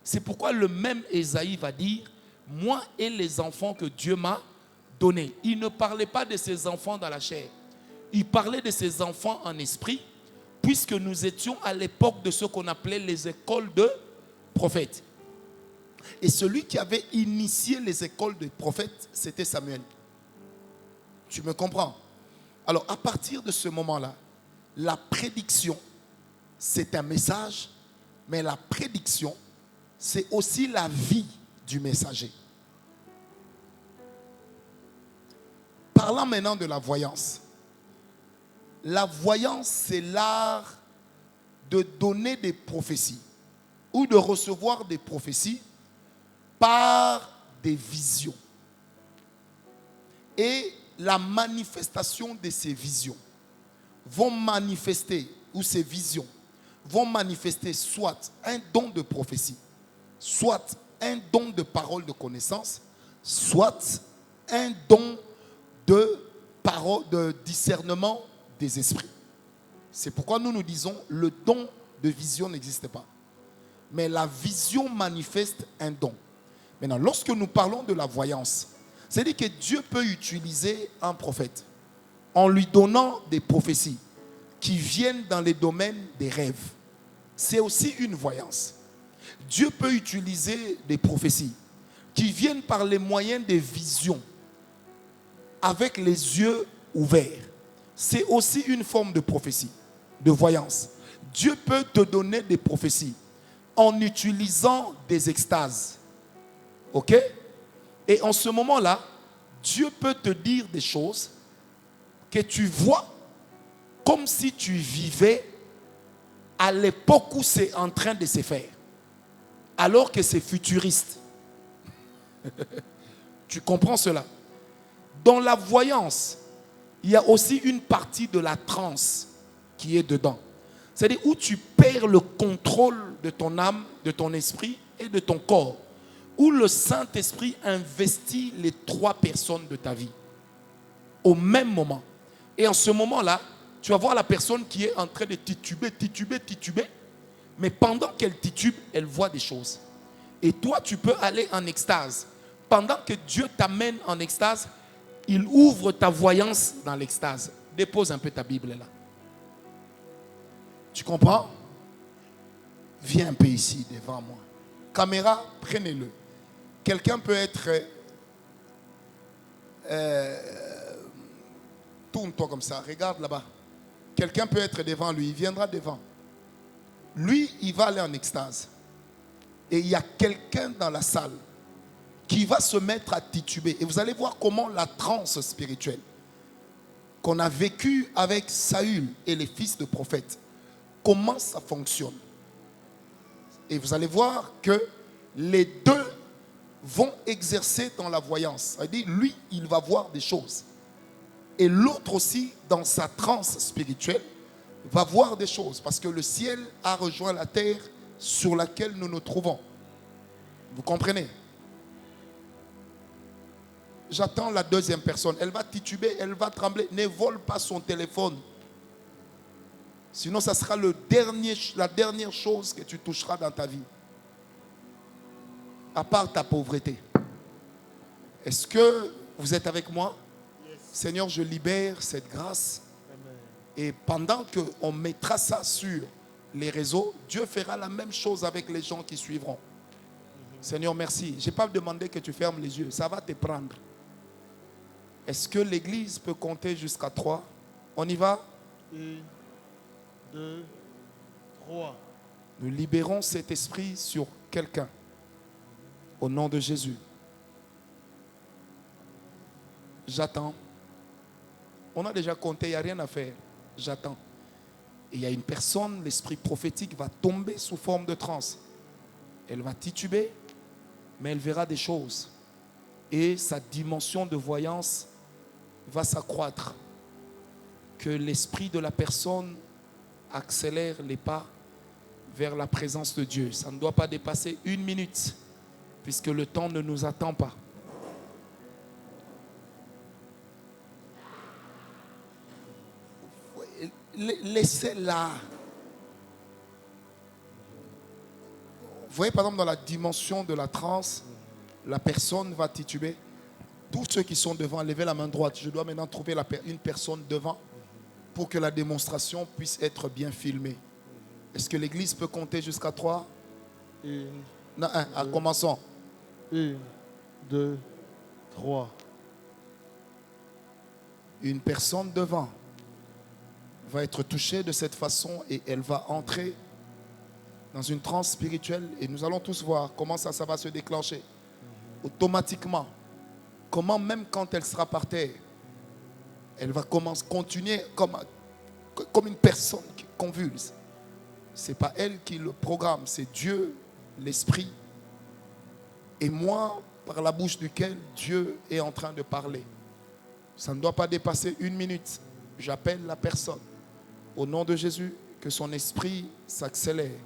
C'est pourquoi le même Ésaïe va dire, moi et les enfants que Dieu m'a donnés. Il ne parlait pas de ses enfants dans la chair. Il parlait de ses enfants en esprit, puisque nous étions à l'époque de ce qu'on appelait les écoles de prophètes. Et celui qui avait initié les écoles de prophètes, c'était Samuel. Tu me comprends? Alors, à partir de ce moment-là, la prédiction, c'est un message, mais la prédiction, c'est aussi la vie du messager. Parlant maintenant de la voyance. La voyance, c'est l'art de donner des prophéties ou de recevoir des prophéties par des visions. Et la manifestation de ces visions vont manifester, ou ces visions vont manifester soit un don de prophétie, soit un don de parole de connaissance, soit un don de parole de discernement des esprits. C'est pourquoi nous nous disons le don de vision n'existe pas. Mais la vision manifeste un don. Maintenant, lorsque nous parlons de la voyance, c'est-à-dire que Dieu peut utiliser un prophète en lui donnant des prophéties qui viennent dans les domaines des rêves. C'est aussi une voyance. Dieu peut utiliser des prophéties qui viennent par les moyens des visions avec les yeux ouverts. C'est aussi une forme de prophétie, de voyance. Dieu peut te donner des prophéties en utilisant des extases. Ok? Et en ce moment-là, Dieu peut te dire des choses que tu vois comme si tu vivais à l'époque où c'est en train de se faire. Alors que c'est futuriste. Tu comprends cela? Dans la voyance, il y a aussi une partie de la transe qui est dedans. C'est-à-dire où tu perds le contrôle de ton âme, de ton esprit et de ton corps. Où le Saint-Esprit investit les trois personnes de ta vie au même moment. Et en ce moment-là, tu vas voir la personne qui est en train de tituber. Mais pendant qu'elle titube, elle voit des choses. Et toi, tu peux aller en extase. Pendant que Dieu t'amène en extase, il ouvre ta voyance dans l'extase. Dépose un peu ta Bible là. Tu comprends? Viens un peu ici devant moi. Caméra, prenez-le. Quelqu'un peut être... tourne-toi comme ça, regarde là-bas. Quelqu'un peut être devant lui, il viendra devant. Lui, il va aller en extase. Et il y a quelqu'un dans la salle qui va se mettre à tituber. Et vous allez voir comment la transe spirituelle qu'on a vécue avec Saül et les fils de prophètes, comment ça fonctionne. Et vous allez voir que les deux vont exercer dans la voyance. C'est-à-dire, lui, il va voir des choses. Et l'autre aussi, dans sa transe spirituelle, va voir des choses. Parce que le ciel a rejoint la terre sur laquelle nous nous trouvons. Vous comprenez? J'attends la deuxième personne. Elle va tituber, elle va trembler. Ne vole pas son téléphone. Sinon, ça sera la dernière chose que tu toucheras dans ta vie. À part ta pauvreté. Est-ce que vous êtes avec moi? Yes. Seigneur, je libère cette grâce. Amen. Et pendant qu'on mettra ça sur les réseaux, Dieu fera la même chose avec les gens qui suivront. Seigneur, merci. Je n'ai pas demandé que tu fermes les yeux. Ça va te prendre. Est-ce que l'église peut compter jusqu'à 3? On y va? 1, 2, 3. Nous libérons cet esprit sur quelqu'un. Au nom de Jésus. J'attends. On a déjà compté, il n'y a rien à faire. J'attends. Et il y a une personne, l'esprit prophétique va tomber sous forme de transe. Elle va tituber, mais elle verra des choses. Et sa dimension de voyance va s'accroître. Que l'esprit de la personne accélère les pas vers la présence de Dieu. Ça ne doit pas dépasser 1 minute, puisque le temps ne nous attend pas. Laissez-la. Vous voyez, par exemple, dans la dimension de la transe, la personne va tituber. Tous ceux qui sont devant, levez la main droite. Je dois maintenant trouver une personne devant pour que la démonstration puisse être bien filmée. Est-ce que l'église peut compter jusqu'à 3? Non, 1. Commençons. 1, 2, 3. Une personne devant va être touchée de cette façon et elle va entrer dans une transe spirituelle et nous allons tous voir comment ça va se déclencher. Automatiquement. Comment même quand elle sera par terre, elle va continuer comme une personne qui convulse. Ce n'est pas elle qui le programme, c'est Dieu, l'Esprit. Et moi, par la bouche duquel Dieu est en train de parler. Ça ne doit pas dépasser 1 minute. J'appelle la personne. Au nom de Jésus, que son esprit s'accélère.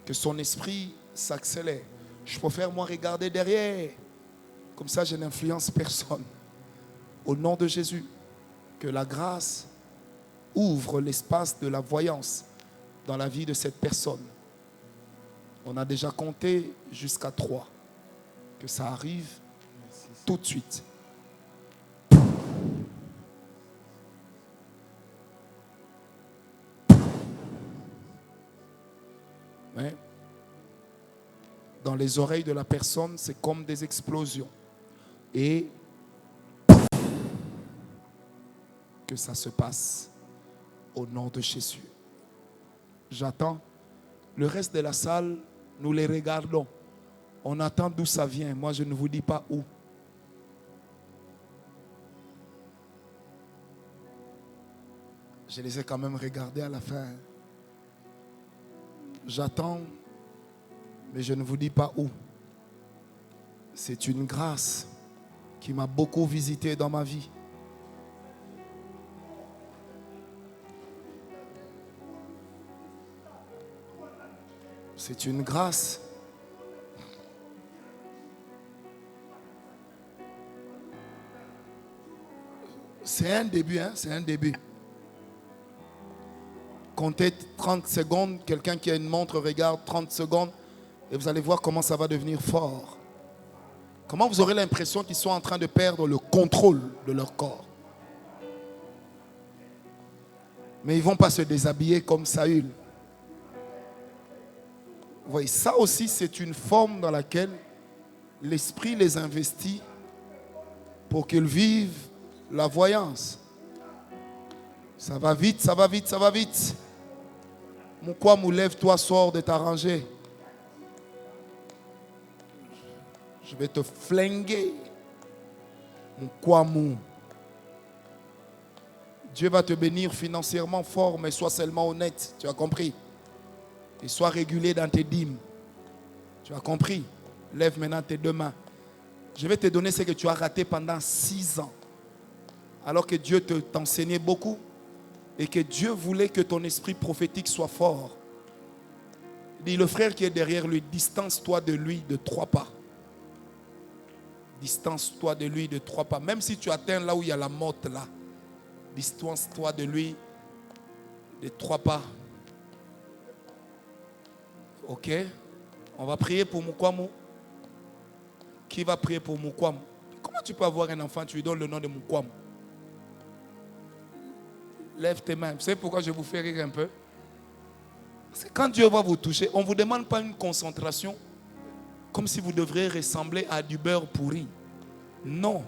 Que son esprit s'accélère. Je préfère moi regarder derrière. Comme ça, je n'influence personne. Au nom de Jésus, que la grâce ouvre l'espace de la voyance dans la vie de cette personne. On a déjà compté jusqu'à 3. Que ça arrive tout de suite. Ouais. Dans les oreilles de la personne, c'est comme des explosions. Et que ça se passe au nom de Jésus. J'attends. Le reste de la salle, nous les regardons. On attend d'où ça vient. Moi, je ne vous dis pas où. Je les ai quand même regardés à la fin. J'attends, mais je ne vous dis pas où. C'est une grâce qui m'a beaucoup visité dans ma vie. C'est une grâce. C'est un début, hein? C'est un début. Comptez 30 secondes, quelqu'un qui a une montre regarde 30 secondes et vous allez voir comment ça va devenir fort. Comment vous aurez l'impression qu'ils sont en train de perdre le contrôle de leur corps. Mais ils ne vont pas se déshabiller comme Saül. Vous voyez, ça aussi c'est une forme dans laquelle l'esprit les investit pour qu'ils vivent la voyance. Ça va vite, ça va vite, ça va vite. Moukouamou, lève-toi, sors de ta rangée. Je vais te flinguer. Moukouamou. Dieu va te bénir financièrement fort, mais sois seulement honnête. Tu as compris? Et sois régulier dans tes dîmes. Tu as compris? Lève maintenant tes 2 mains. Je vais te donner ce que tu as raté pendant 6 ans. Alors que Dieu t'enseignait beaucoup. Et que Dieu voulait que ton esprit prophétique soit fort. Dis, le frère qui est derrière lui, distance-toi de lui de 3 pas. Distance-toi de lui de 3 pas. Même si tu atteins là où il y a la motte là. Distance-toi de lui de 3 pas. Ok? On va prier pour Moukouamou. Qui va prier pour Moukouamou? Comment tu peux avoir un enfant, tu lui donnes le nom de Moukouamou? Lève tes mains. Vous savez pourquoi je vous fais rire un peu? Parce que quand Dieu va vous toucher, on ne vous demande pas une concentration comme si vous devriez ressembler à du beurre pourri. Non.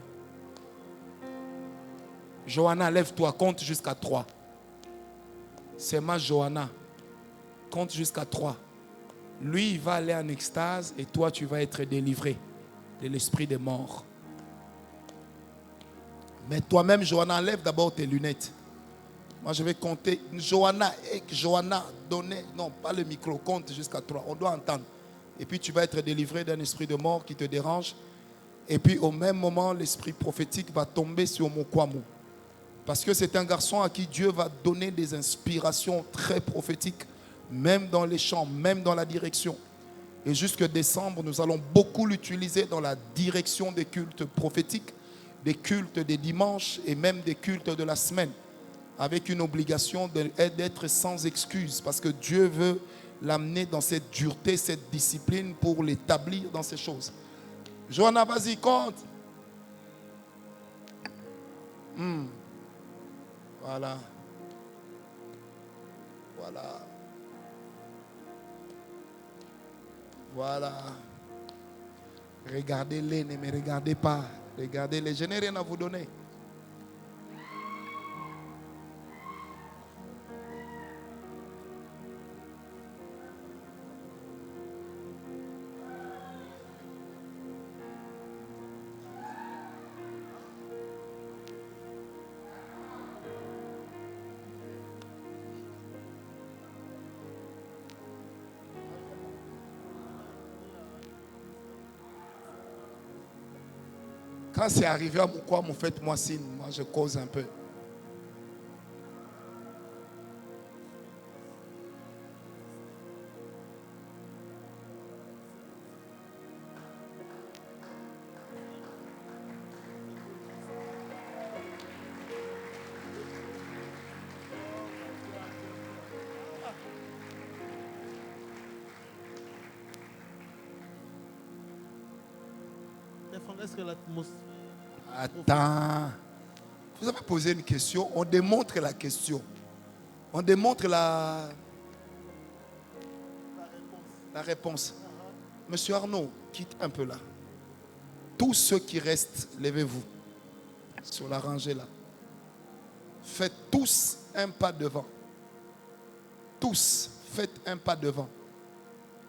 Johanna, lève-toi, compte jusqu'à 3. C'est ma Johanna. Compte jusqu'à 3. Lui, il va aller en extase et toi, tu vas être délivré de l'esprit des morts. Mais toi-même, Johanna, enlève d'abord tes lunettes. Moi, je vais compter. Johanna, donnez. Non, pas le micro. Compte jusqu'à 3. On doit entendre. Et puis, tu vas être délivré d'un esprit de mort qui te dérange. Et puis, au même moment, l'esprit prophétique va tomber sur Moukouamou. Parce que c'est un garçon à qui Dieu va donner des inspirations très prophétiques. Même dans les chants, même dans la direction. Et jusque décembre, nous allons beaucoup l'utiliser dans la direction des cultes prophétiques, des cultes des dimanches et même des cultes de la semaine. Avec une obligation d'être sans excuse. Parce que Dieu veut l'amener dans cette dureté, cette discipline pour l'établir dans ces choses. Johanna, vas-y, compte. Voilà. Voilà. Voilà. Regardez-les, ne me regardez pas. Regardez-les, je n'ai rien à vous donner. Quand c'est arrivé à Moukwam, faites-moi signe. Moi, je cause un peu. Est-ce que l'atmosphère... Attends. Vous avez posé une question, on démontre la question. On démontre la réponse. Monsieur Arnaud, quitte un peu là. Tous ceux qui restent, levez-vous sur la rangée là. Faites tous un pas devant. Tous, faites un pas devant.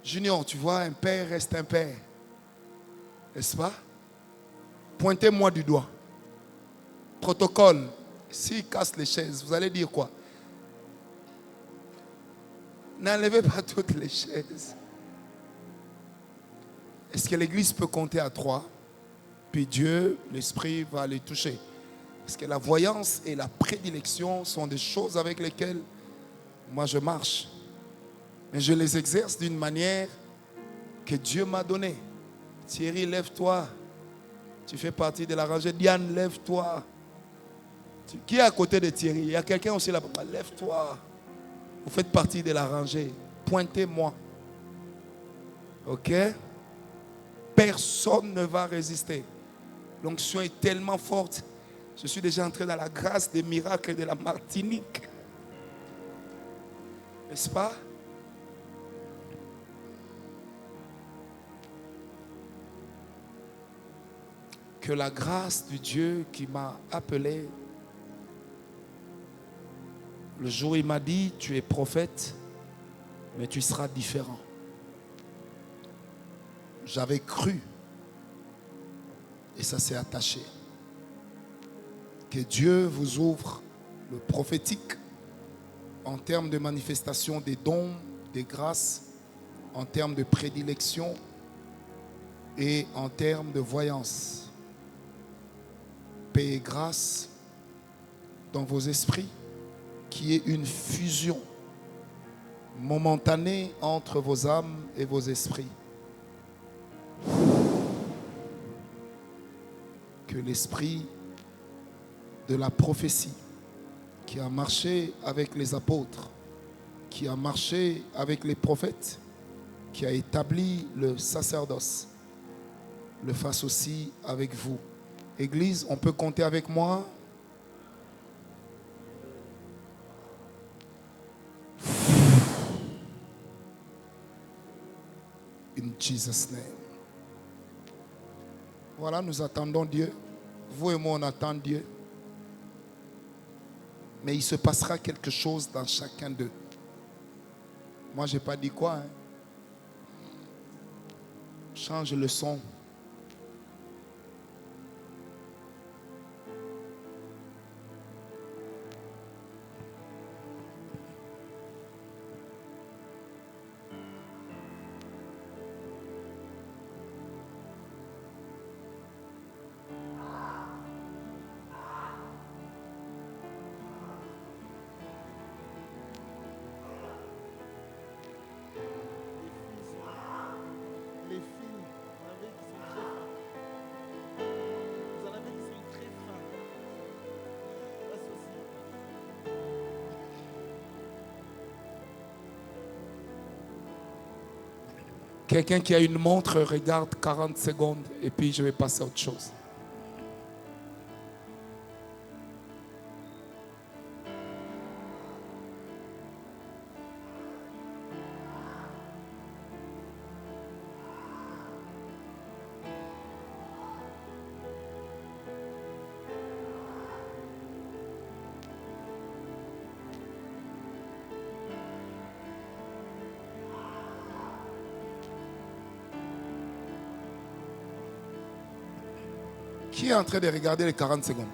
Junior, tu vois, un père reste un père. N'est-ce pas? Pointez-moi du doigt. Protocole. S'il casse les chaises, vous allez dire quoi? N'enlevez pas toutes les chaises. Est-ce que l'église peut compter à 3? Puis Dieu, l'Esprit va les toucher. Parce que la voyance et la prédilection sont des choses avec lesquelles moi je marche. Mais je les exerce d'une manière que Dieu m'a donnée. Thierry, lève-toi. Tu fais partie de la rangée. Diane, lève-toi. Qui est à côté de Thierry? Il y a quelqu'un aussi là-bas. Lève-toi. Vous faites partie de la rangée. Pointez-moi. Ok? Personne ne va résister. L'onction est tellement forte. Je suis déjà entré dans la grâce des miracles de la Martinique. N'est-ce pas? Que la grâce du Dieu qui m'a appelé, le jour où il m'a dit, tu es prophète, mais tu seras différent. J'avais cru et ça s'est attaché. Que Dieu vous ouvre le prophétique en termes de manifestation des dons, des grâces, en termes de prédilection et en termes de voyance. Paix et grâce dans vos esprits, qui est une fusion momentanée entre vos âmes et vos esprits. Que l'esprit de la prophétie qui a marché avec les apôtres, qui a marché avec les prophètes, qui a établi le sacerdoce, le fasse aussi avec vous. Église, on peut compter avec moi? In Jesus' name. Voilà, nous attendons Dieu. Vous et moi, on attend Dieu. Mais il se passera quelque chose dans chacun d'eux. Moi, je n'ai pas dit quoi. Hein? Change le son. Les fils, vous avez qui sont très fins. Vous en avez qui sont très fins. Passe aussi. Quelqu'un qui a une montre, regarde 40 secondes et puis je vais passer à autre chose. Qui est en train de regarder les 40 secondes?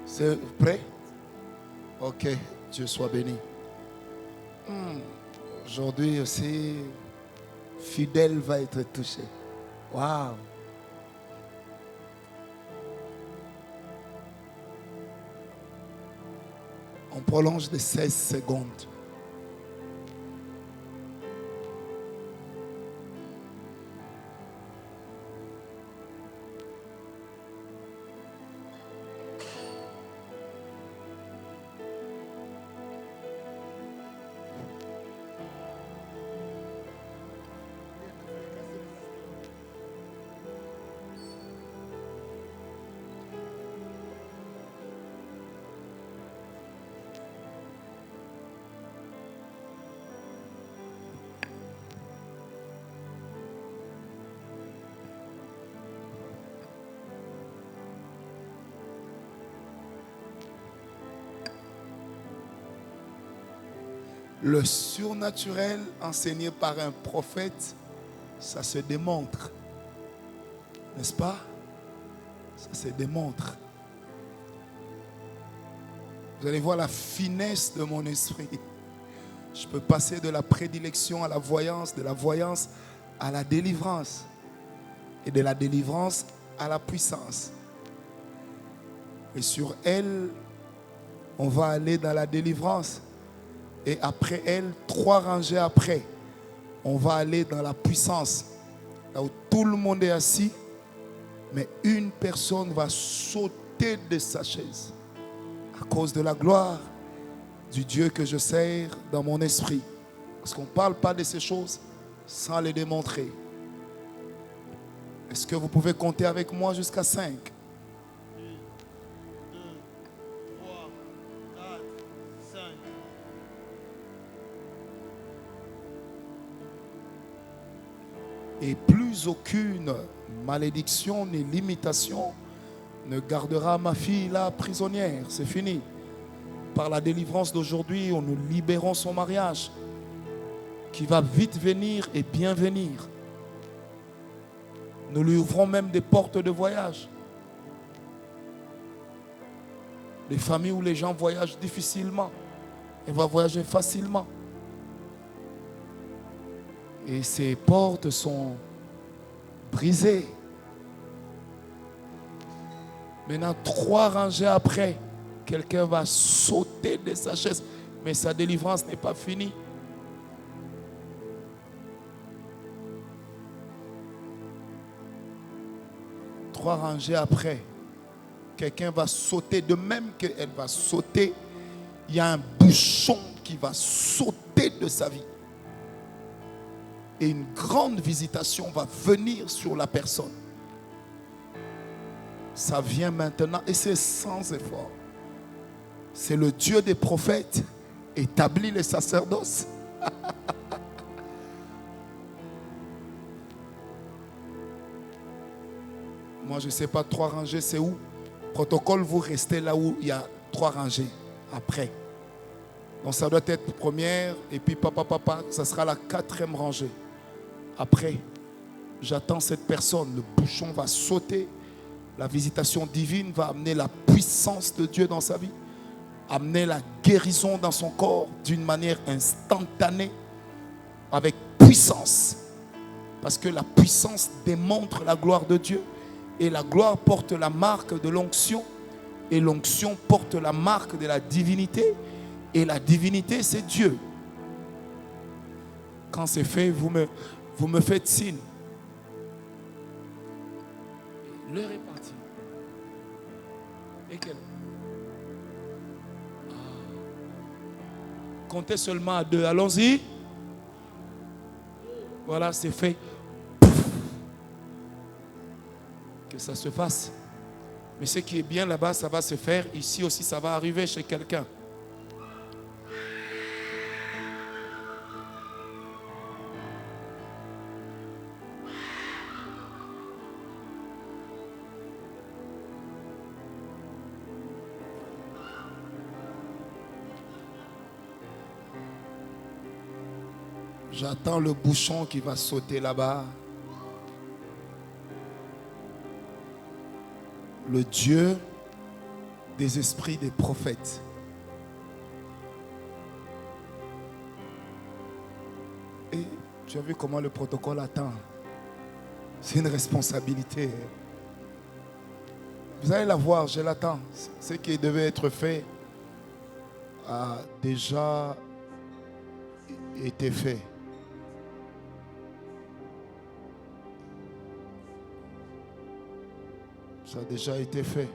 C'est prêt? Ok, Dieu soit béni. Aujourd'hui aussi, Fidèle va être touché. Waouh! On prolonge de 16 secondes. Le surnaturel enseigné par un prophète, ça se démontre. N'est-ce pas? Ça se démontre. Vous allez voir la finesse de mon esprit. Je peux passer de la prédilection à la voyance, de la voyance à la délivrance, et de la délivrance à la puissance. Et sur elle, on va aller dans la délivrance. Et après elle, 3 rangées après, on va aller dans la puissance. Là où tout le monde est assis, mais une personne va sauter de sa chaise à cause de la gloire du Dieu que je sers dans mon esprit. Parce qu'on ne parle pas de ces choses sans les démontrer. Est-ce que vous pouvez compter avec moi jusqu'à 5? 1, 2, 3, 4, 5. Et plus aucune malédiction ni limitation ne gardera ma fille là prisonnière. C'est fini. Par la délivrance d'aujourd'hui, nous libérons son mariage qui va vite venir et bien venir. Nous lui ouvrons même des portes de voyage. Les familles où les gens voyagent difficilement, elle va voyager facilement. Et ces portes sont brisées. Maintenant, 3 rangées après, quelqu'un va sauter de sa chaise. Mais sa délivrance n'est pas finie. Trois rangées après, quelqu'un va sauter. De même qu'elle va sauter, il y a un bouchon qui va sauter de sa vie. Et une grande visitation va venir sur la personne. Ça vient maintenant et c'est sans effort. C'est le Dieu des prophètes, établit les sacerdoces. Moi, je ne sais pas 3 rangées, c'est où? Protocole, vous restez là où il y a 3 rangées après. Donc ça doit être première et puis papa, ça sera la 4e rangée. Après, j'attends cette personne, le bouchon va sauter, la visitation divine va amener la puissance de Dieu dans sa vie, amener la guérison dans son corps d'une manière instantanée, avec puissance. Parce que la puissance démontre la gloire de Dieu et la gloire porte la marque de l'onction et l'onction porte la marque de la divinité et la divinité c'est Dieu. Quand c'est fait, vous me faites signe. L'heure est partie. Et quelle? Comptez seulement à 2. Allons-y. Voilà, c'est fait. Que ça se fasse. Mais ce qui est bien là-bas, ça va se faire. Ici aussi, ça va arriver chez quelqu'un. J'attends le bouchon qui va sauter là-bas. Le Dieu des esprits des prophètes. Et tu as vu comment le protocole attend. C'est une responsabilité. Vous allez la voir, je l'attends. Ce qui devait être fait a déjà été fait. Ça a déjà été fait.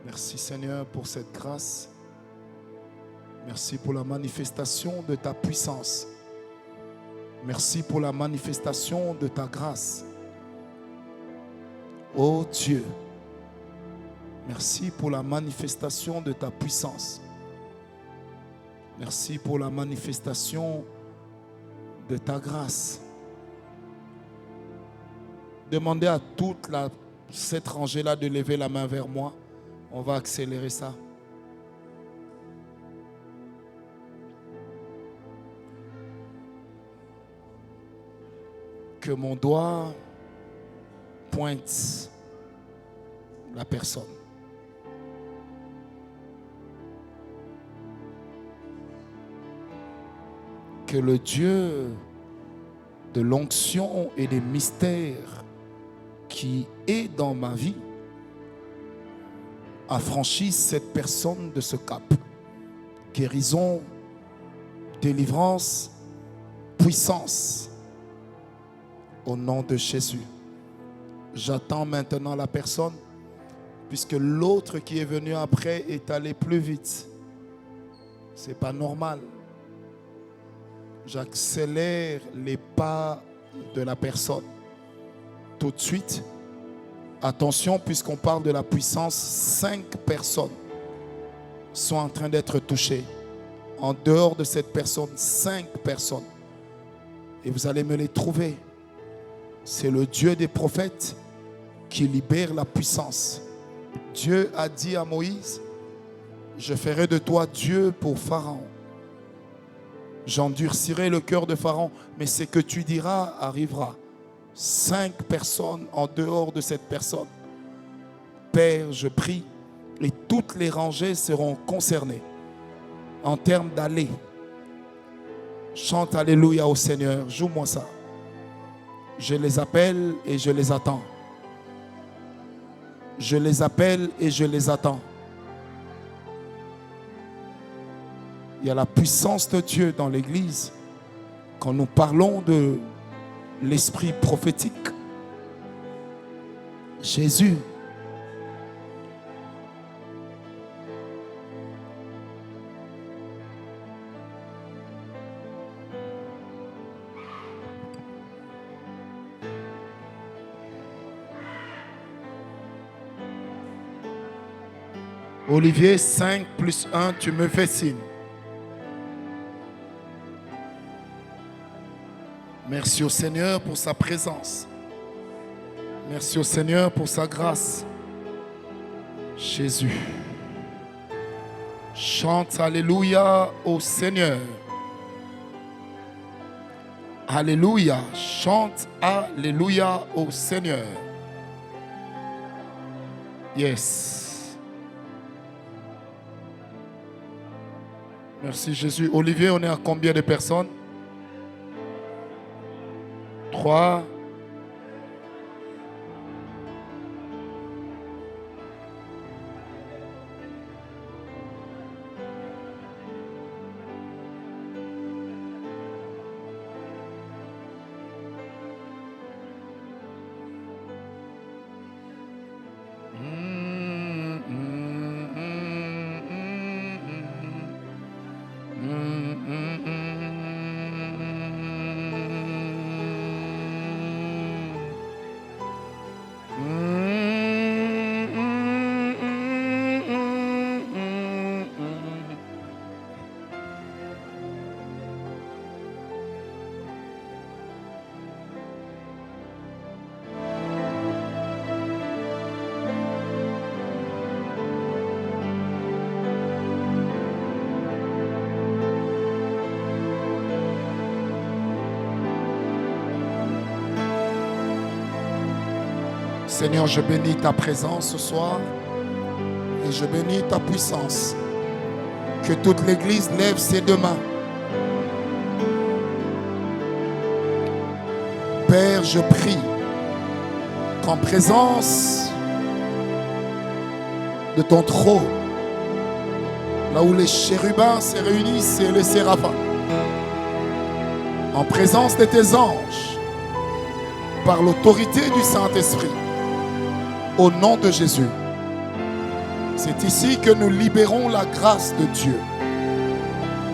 Merci Seigneur pour cette grâce. Merci pour la manifestation de ta puissance. Merci pour la manifestation de ta grâce. Ô Dieu, merci pour la manifestation de ta puissance. Merci pour la manifestation de ta grâce. Demandez à toute cette rangée-là de lever la main vers moi. On va accélérer ça. Que mon doigt pointe la personne. Que le Dieu de l'onction et des mystères qui est dans ma vie affranchisse cette personne de ce cap. Guérison, délivrance, puissance. Au nom de Jésus. J'attends maintenant la personne, puisque l'autre qui est venu après est allé plus vite. Ce n'est pas normal. J'accélère les pas de la personne. Tout de suite, attention, puisqu'on parle de la puissance, 5 personnes sont en train d'être touchées. En dehors de cette personne, 5 personnes. Et vous allez me les trouver. C'est le Dieu des prophètes qui libère la puissance. Dieu a dit à Moïse, je ferai de toi Dieu pour Pharaon. J'endurcirai le cœur de Pharaon, mais ce que tu diras arrivera. 5 personnes en dehors de cette personne. Père, je prie, et toutes les rangées seront concernées en termes d'aller. Chante Alléluia au Seigneur, joue-moi ça. Je les appelle et je les attends. Je les appelle et je les attends. Il y a la puissance de Dieu dans l'Église quand nous parlons de l'esprit prophétique. Jésus. Olivier, 5 plus 1, tu me fais signe. Merci au Seigneur pour sa présence. Merci au Seigneur pour sa grâce. Jésus. Chante Alléluia au Seigneur. Alléluia. Chante Alléluia au Seigneur. Yes. Merci Jésus. Olivier, on est à combien de personnes? 3. Seigneur, je bénis ta présence ce soir et je bénis ta puissance. Que toute l'Église lève ses 2 mains. Père, je prie qu'en présence de ton trône, là où les chérubins se réunissent et les séraphins, en présence de tes anges, par l'autorité du Saint-Esprit, au nom de Jésus. C'est ici que nous libérons la grâce de Dieu.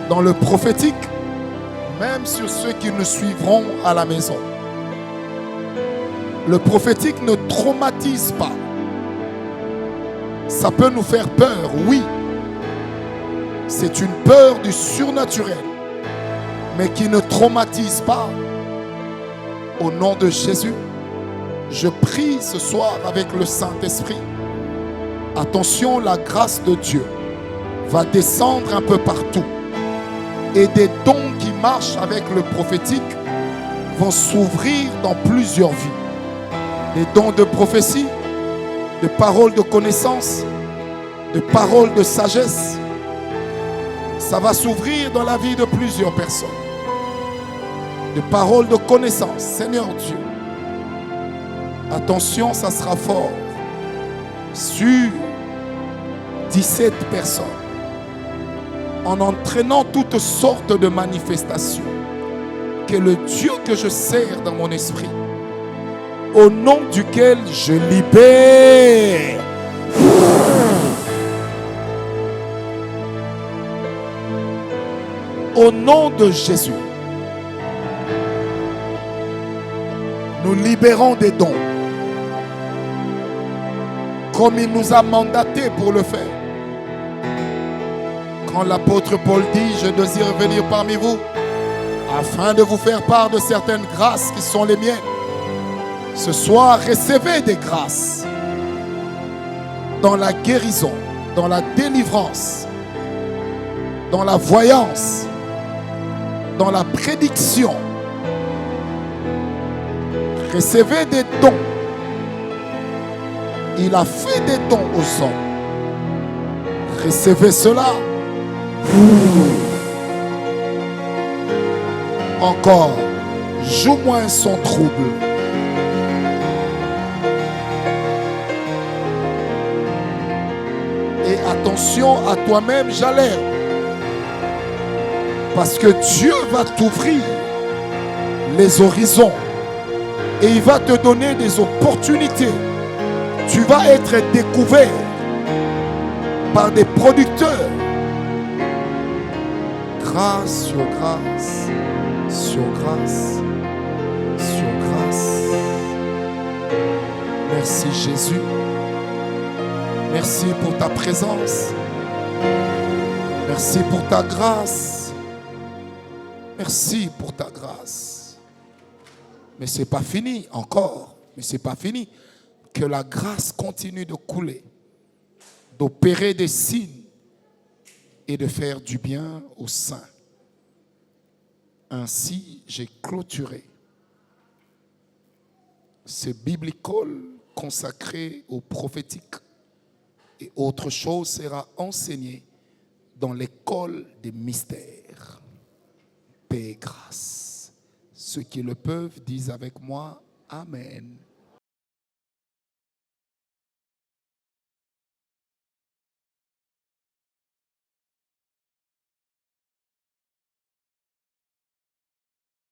Dans le prophétique, même sur ceux qui nous suivront à la maison. Le prophétique ne traumatise pas. Ça peut nous faire peur, oui. C'est une peur du surnaturel, mais qui ne traumatise pas. Au nom de Jésus, je prie ce soir avec le Saint-Esprit. Attention, la grâce de Dieu va descendre un peu partout. Et des dons qui marchent avec le prophétique vont s'ouvrir dans plusieurs vies. Des dons de prophétie, de paroles de connaissance, de paroles de sagesse. Ça va s'ouvrir dans la vie de plusieurs personnes. De paroles de connaissance, Seigneur Dieu. Attention, ça sera fort. Sur 17 personnes. En entraînant toutes sortes de manifestations. Que le Dieu que je sers dans mon esprit, au nom duquel je libère. Au nom de Jésus, nous libérons des dons. Comme il nous a mandaté pour le faire. Quand l'apôtre Paul dit, je désire venir parmi vous, afin de vous faire part de certaines grâces qui sont les miennes. Ce soir, recevez des grâces dans la guérison, dans la délivrance, dans la voyance, dans la prédiction. Recevez des dons. Il a fait des dons aux hommes. Recevez cela. Encore, joue-moi un son trouble. Et attention à toi-même, j'alerte. Parce que Dieu va t'ouvrir les horizons. Et il va te donner des opportunités. Tu vas être découvert par des producteurs. Grâce sur grâce, sur grâce, sur grâce. Merci Jésus. Merci pour ta présence. Merci pour ta grâce. Merci pour ta grâce. Mais ce n'est pas fini encore. Mais ce n'est pas fini. Que la grâce continue de couler, d'opérer des signes et de faire du bien aux saints. Ainsi, j'ai clôturé ce biblical consacré au prophétique. Et autre chose sera enseigné dans l'école des mystères. Paix et grâce. Ceux qui le peuvent disent avec moi, Amen.